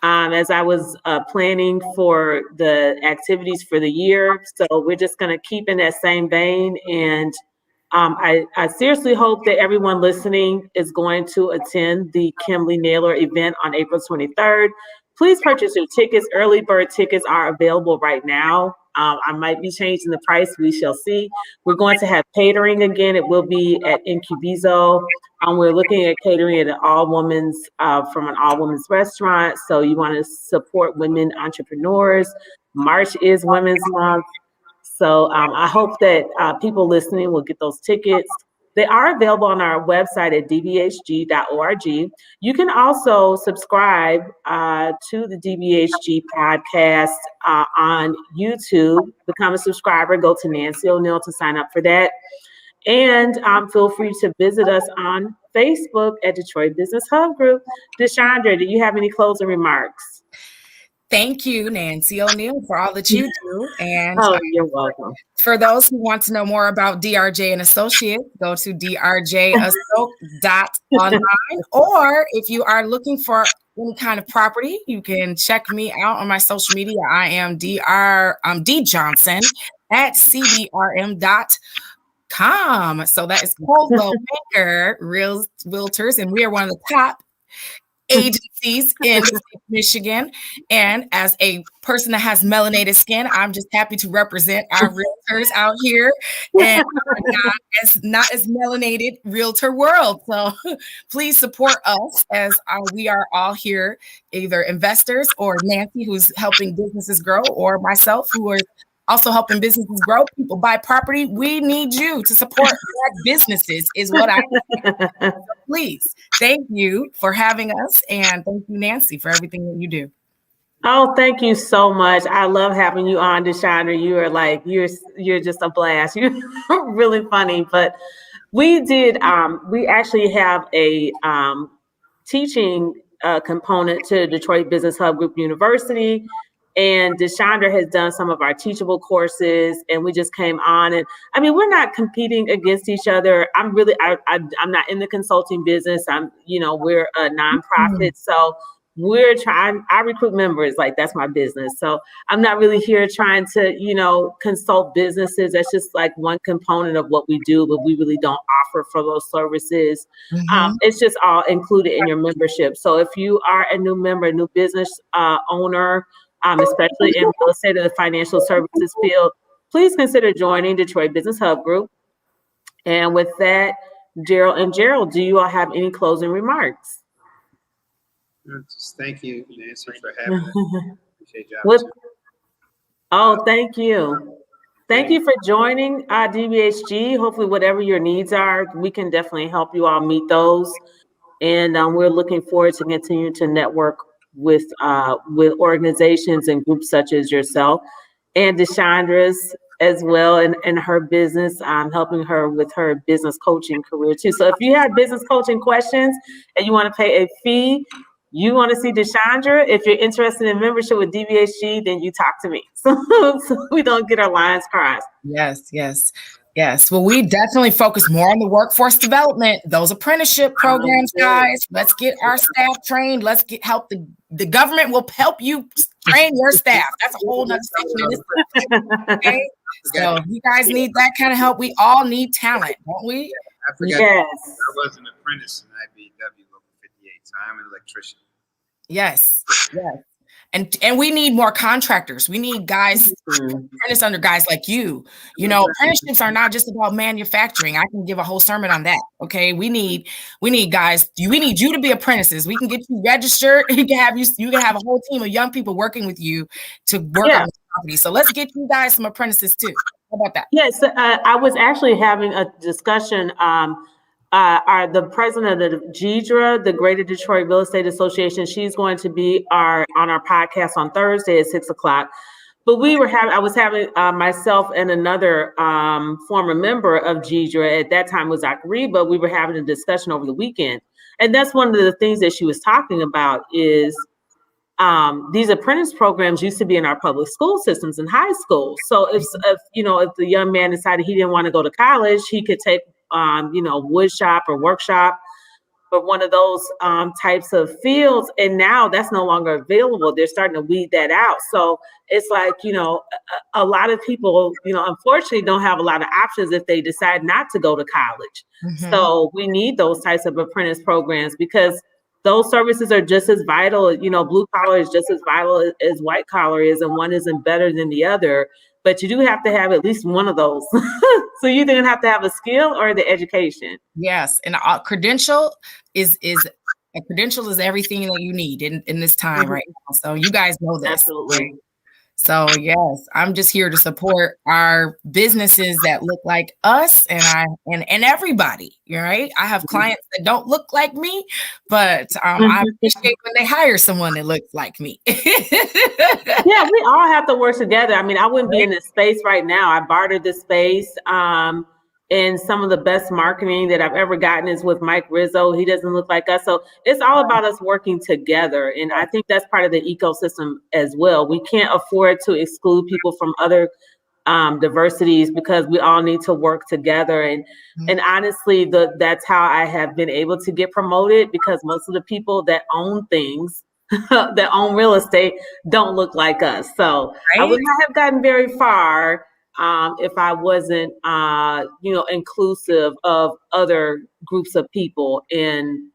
B: as I was planning for the activities for the year. So we're just going to keep in that same vein. And I seriously hope that everyone listening is going to attend the Kimberly Naylor event on April 23rd. Please purchase your tickets. Early bird tickets are available right now. I might be changing the price. We shall see. We're going to have catering again. It will be at Incubizo. We're looking at catering at an from an all-women's restaurant. So you want to support women entrepreneurs. March is Women's Month. So I hope that people listening will get those tickets. They are available on our website at dbhg.org. You can also subscribe to the DBHG podcast on YouTube. Become a subscriber. Go to Nancy O'Neill to sign up for that. And feel free to visit us on Facebook at Detroit Business Hub Group. Deshandra, do you have any closing remarks?
C: Thank you, Nancy O'Neill, for all that you do. And
B: you're welcome.
C: For those who want to know more about DRJ and Associates, go to drjassociates.online. Or if you are looking for any kind of property, you can check me out on my social media. I am D Johnson at cbrm.com. So that is Coldwell Banker Realtors, and we are one of the top agencies in the Michigan. And as a person that has melanated skin, I'm just happy to represent our realtors out here and not as melanated realtor world. So please support us as we are all here, either investors or Nancy, who's helping businesses grow, or myself, who are also helping businesses grow. People buy property. We need you to support Black businesses is what I so please. Thank you for having us. And thank you, Nancy, for everything that you do.
B: Oh, thank you so much. I love having you on, Deshandra. You are like, you're just a blast. You're really funny. But we actually have a teaching component to Detroit Business Hub Group University. And Deshandra has done some of our teachable courses, and we just came on. And I mean, we're not competing against each other. I'm not in the consulting business. We're a nonprofit. So I recruit members, like that's my business. So I'm not really here trying to, consult businesses. That's just like one component of what we do, but we really don't offer for those services. It's just all included in your membership. So if you are a new member, a new business owner, especially in real estate or the financial services field, please consider joining Detroit Business Hub Group. And with that, Gerald, do you all have any closing remarks?
D: Just thank you, Nancy, for having us. Appreciate you.
B: Thank you. Thank you for joining DBHG. Hopefully, whatever your needs are, we can definitely help you all meet those. And we're looking forward to continuing to network with organizations and groups such as yourself and Deshandra's as well, and her business. I'm helping her with her business coaching career too. So if you have business coaching questions and you want to pay a fee, you want to see Deshandra, if you're interested in membership with DBHG, then you talk to me. So we don't get our lines crossed.
C: Yes. Well, we definitely focus more on the workforce development, those apprenticeship programs, guys. Let's get our staff trained. Let's help the government will help you train your staff. That's a whole nother section. Okay? So you guys need that kind of help. We all need talent, don't we?
D: I forgot. Yes. I was an apprentice in IBW Local 58, so I'm an electrician.
C: Yes. And we need more contractors. We need guys, apprentice under guys like you. Apprenticeships are not just about manufacturing. I can give a whole sermon on that. Okay. We need guys. We need you to be apprentices. We can get you registered. You can have a whole team of young people working with you to work on the property. So let's get you guys some apprentices too. How about that?
B: Yes. I was actually having a discussion. The president of Jeda, the Greater Detroit Real Estate Association, she's going to be on our podcast on Thursday at 6:00. But I was having myself and another former member of Jeda at that time was Reba. We were having a discussion over the weekend, and that's one of the things that she was talking about is these apprentice programs used to be in our public school systems in high school. So if the young man decided he didn't want to go to college, he could take wood shop or workshop for one of those types of fields. And now that's no longer available. They're starting to weed that out. So it's like, a lot of people, unfortunately don't have a lot of options if they decide not to go to college. So we need those types of apprentice programs because those services are just as vital. Blue collar is just as vital as white collar is, and one isn't better than the other. But you do have to have at least one of those. So you either have to have a skill or the education.
C: Yes, and a credential is everything that you need in this time right now. So you guys know this.
B: Absolutely.
C: So yes, I'm just here to support our businesses that look like us and everybody. Right? I have clients that don't look like me, but I appreciate when they hire someone that looks like me.
B: Yeah, we all have to work together. I mean, I wouldn't be in this space right now. I bartered this space. And some of the best marketing that I've ever gotten is with Mike Rizzo. He doesn't look like us. So it's all about us working together. And I think that's part of the ecosystem as well. We can't afford to exclude people from other diversities because we all need to work together. And honestly, that's how I have been able to get promoted, because most of the people that own things, that own real estate, don't look like us. So I would not have gotten very far if I wasn't, inclusive of other groups of people in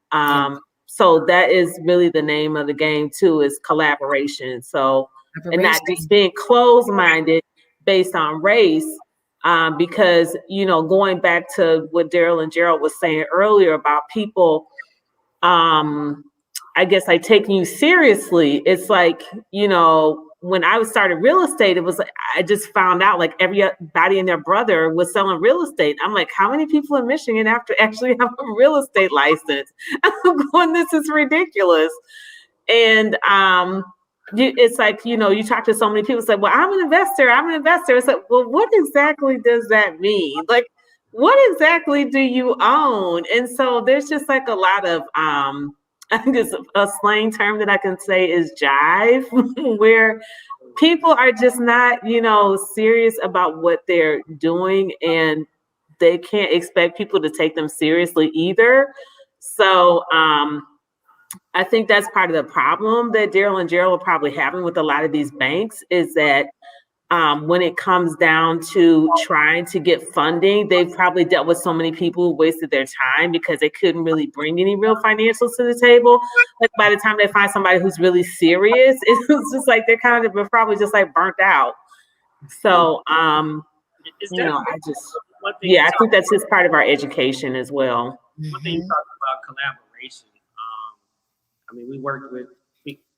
B: So that is really the name of the game too, is collaboration. So, and not just being closed-minded based on race, because, you know, going back to what Daryl and Gerald was saying earlier about people, I guess like taking you seriously. It's like, you know, when I started real estate, it was like, I just found out like everybody and their brother was selling real estate. I'm like, how many people in Michigan have to actually have a real estate license? I'm going, this is ridiculous. And it's like, you know, you talk to so many people say, well, I'm an investor. It's like, well, what exactly does that mean? Like, what exactly do you own? And so there's just like a lot of, I think it's a slang term that I can say is jive, where people are just not, you know, serious about what they're doing, and they can't expect people to take them seriously either. So I think that's part of the problem that Daryl and Gerald are probably having with a lot of these banks, is that when it comes down to trying to get funding, they've probably dealt with so many people who wasted their time because they couldn't really bring any real financials to the table. Like by the time they find somebody who's really serious, it's just like they're kind of probably just like burnt out. So, you know, I think that's just part of our education as well.
E: One thing you talked about collaboration. I mean, we worked with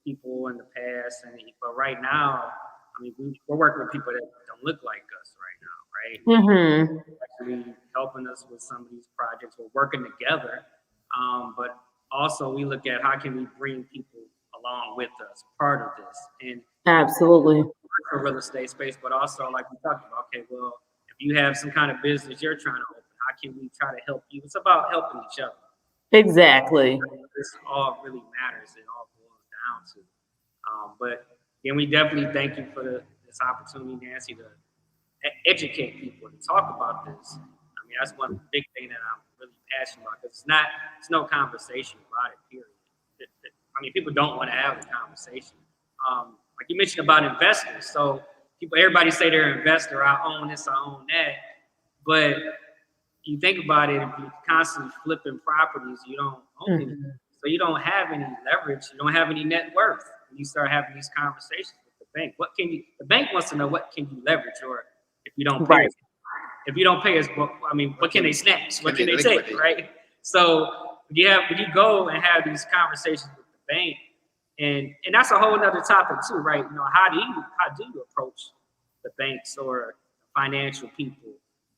E: people in the past, but right now, I mean, we're working with people that don't look like us right now, right?
B: Mm-hmm.
E: Actually helping us with some of these projects. We're working together, but also we look at how can we bring people along with us, part of this, and
B: absolutely
E: for real estate space, but also like we talked about. Okay, well, if you have some kind of business you're trying to open, how can we try to help you? It's about helping each other.
B: Exactly.
E: This all really matters. It all boils down to. But again, we definitely thank you for this opportunity, Nancy, to educate people, to talk about this. I mean, that's one big thing that I'm really passionate about, because it's no conversation about it, period. I mean, people don't want to have a conversation. Like you mentioned about investors. So everybody say they're an investor. I own this, I own that. But you think about it, if you're constantly flipping properties, you don't own anything. So you don't have any leverage. You don't have any net worth. When you start having these conversations with the bank, the bank wants to know, what can you leverage, or if you don't pay us, if you don't pay us, what can they snatch? What can they take, right? So when you go and have these conversations with the bank, and that's a whole other topic too, right? You know, how do you approach the banks or financial people?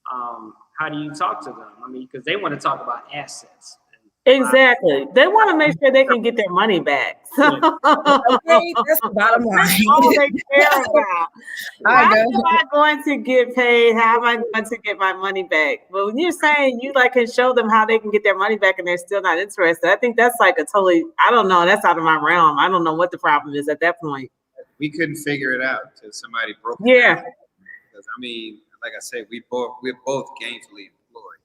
E: How do you talk to them? I mean, because they want to talk about assets.
B: Exactly. They want to make sure they can get their money back. So
C: okay, that's the bottom line.
B: That's all they care about. How am I going to get paid? How am I going to get my money back? But when you're saying you like can show them how they can get their money back and they're still not interested, I think that's like I don't know, that's out of my realm. I don't know what the problem is at that point.
D: We couldn't figure it out until somebody broke it
B: down.
D: Because I mean, like I said, we're both gainfully employed.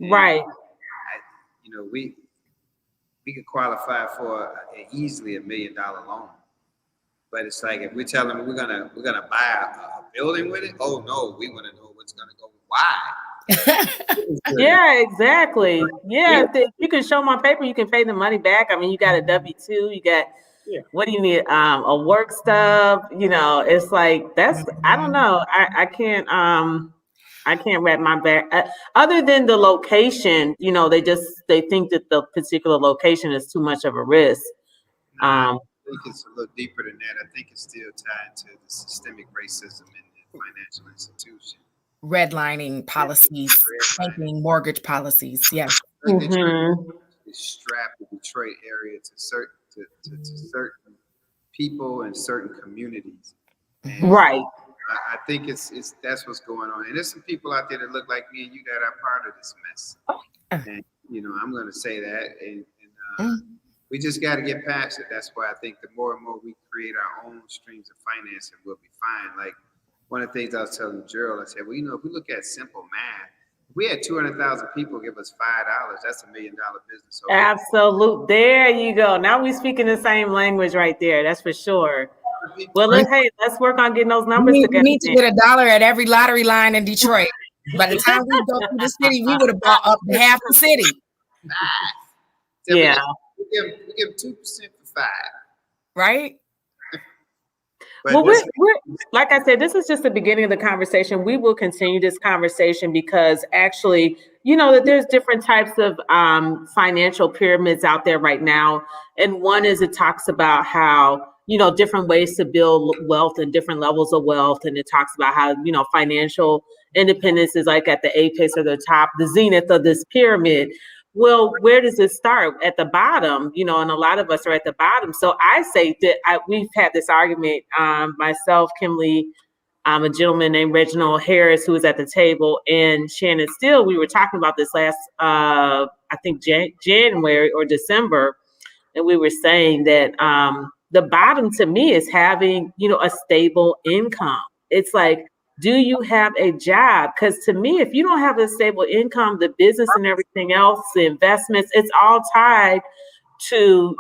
D: And
B: right.
D: You know, we could qualify for easily $1 million loan, but it's like if we tell them we're gonna buy a building with it, oh no, we want to know what's gonna go. Why?
B: Yeah, exactly. Yeah, if you can show my paper, you can pay the money back. I mean, you got a W-2, you got what do you need? A work stub. You know, it's like I don't know. I can't wrap my back. Other than the location, you know, they think that the particular location is too much of a risk.
D: I think it's a little deeper than that. I think it's still tied to the systemic racism in the financial institution.
C: Redlining policies, banking, mortgage policies. Yes.
D: Strap the Detroit area to certain people and certain communities. And
B: right.
D: I think it's that's what's going on, and there's some people out there that look like me and you that are part of this mess. And you know, I'm going to say that, and we just got to get past it. That's why I think the more and more we create our own streams of financing, we'll be fine. Like one of the things I was telling Gerald, I said, well, you know, if we look at simple math, if we had 200,000 people give us $5, that's $1 million business. So
B: absolutely. There you go. Now we speaking the same language right there. That's for sure. Well, let's work on getting those numbers together.
C: We need to get $1 at every lottery line in Detroit. By the time we go through the city, we would have bought up half the city.
B: Yeah.
D: We give 2% for 5.
C: Right?
B: Well, we're, like I said, this is just the beginning of the conversation. We will continue this conversation because actually, that there's different types of financial pyramids out there right now. And one is it talks about how, different ways to build wealth and different levels of wealth. And it talks about how, financial independence is like at the apex or the top, the zenith of this pyramid. Well, where does it start? At the bottom, and a lot of us are at the bottom. So I say that we've had this argument, myself, Kimberly, a gentleman named Reginald Harris, who was at the table, and Shannon Steele. We were talking about this last, I think, January or December. And we were saying that the bottom to me is having, a stable income. It's like, do you have a job? Because to me, if you don't have a stable income, the business and everything else, the investments, it's all tied to,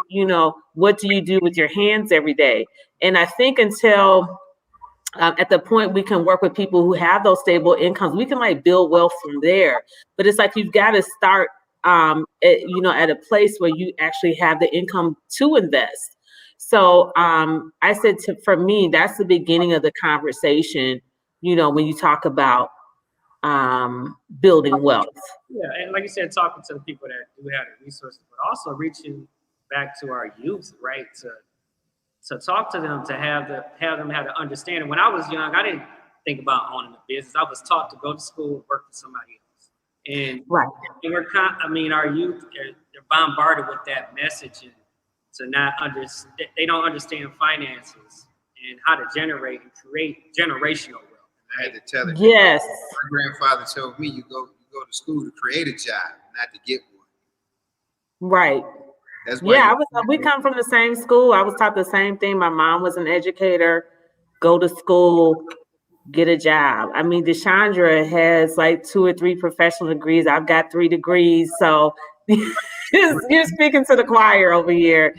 B: what do you do with your hands every day? And I think until at the point we can work with people who have those stable incomes, we can like build wealth from there. But it's like you've got to start, at a place where you actually have the income to invest. So I said for me, that's the beginning of the conversation. When you talk about building wealth.
E: Yeah, and like you said, talking to the people that do have the resources, but also reaching back to our youth, right? To talk to them, to have them have the understanding. When I was young, I didn't think about owning a business. I was taught to go to school, work for somebody else. And
B: right.
E: And our youth, they're bombarded with that message, and to not understand, they don't understand finances and how to generate and create generational wealth.
D: I had to tell him.
B: Yes.
D: My grandfather told me you go to school to create a job, not to get one.
B: Right.
D: That's why
B: we come from the same school. I was taught the same thing. My mom was an educator. Go to school, get a job. I mean, Deshandra has like 2 or 3 professional degrees. I've got 3 degrees. So you're speaking to the choir over here.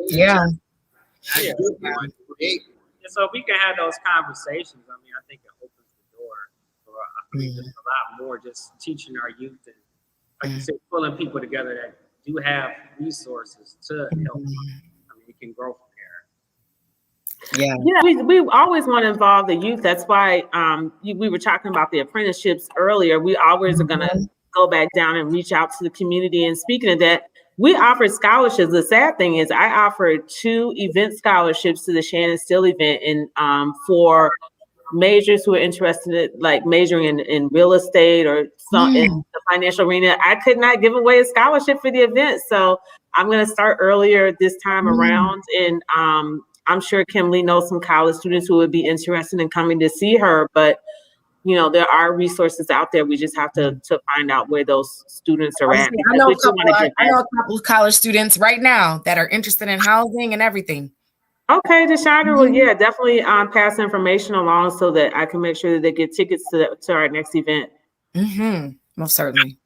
C: Yeah.
E: Yeah. So if we can have those conversations, I mean, I think it opens the door for just a lot more, just teaching our youth and, like you said, pulling people together that do have resources to help. I mean, we can grow from there.
B: Yeah, we always want to involve the youth. That's why we were talking about the apprenticeships earlier. We always are going to go back down and reach out to the community. And speaking of that, we offer scholarships. The sad thing is I offered 2 event scholarships to the Shannon Steele event, and for majors who are interested in like majoring in real estate or some in the financial arena. I could not give away a scholarship for the event. So I'm going to start earlier this time around. And I'm sure Kimberly knows some college students who would be interested in coming to see her, but there are resources out there. We just have to find out where those students are at.
C: I know a couple of college students right now that are interested in housing and everything.
B: Okay, Deshandra, well, yeah, definitely pass information along so that I can make sure that they get tickets to our next event.
C: Most certainly.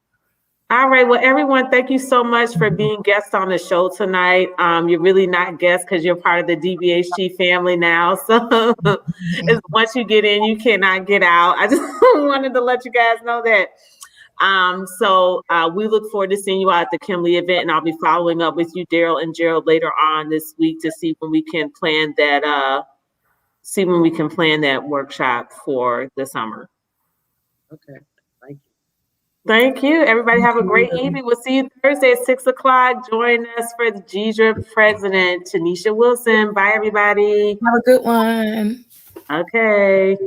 B: All right. Well, everyone, thank you so much for being guests on the show tonight. You're really not guests because you're part of the DBHG family now. So once you get in, you cannot get out. I just wanted to let you guys know that. So we look forward to seeing you out at the Kimberly event, and I'll be following up with you, Daryl and Gerald, later on this week to see when we can plan that. Workshop for the summer.
E: Okay. Thank you.
B: Thank you. Everybody have a great evening. We'll see you Thursday at 6:00. Join us for the Jeda president, Tanisha Wilson. Bye, everybody.
C: Have a good one.
B: Okay.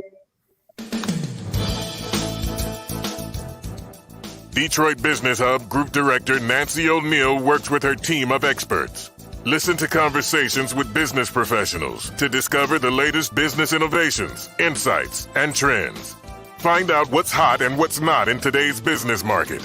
A: Detroit Business Hub Group Director Nancy O'Neill works with her team of experts. Listen to conversations with business professionals to discover the latest business innovations, insights, and trends. Find out what's hot and what's not in today's business market.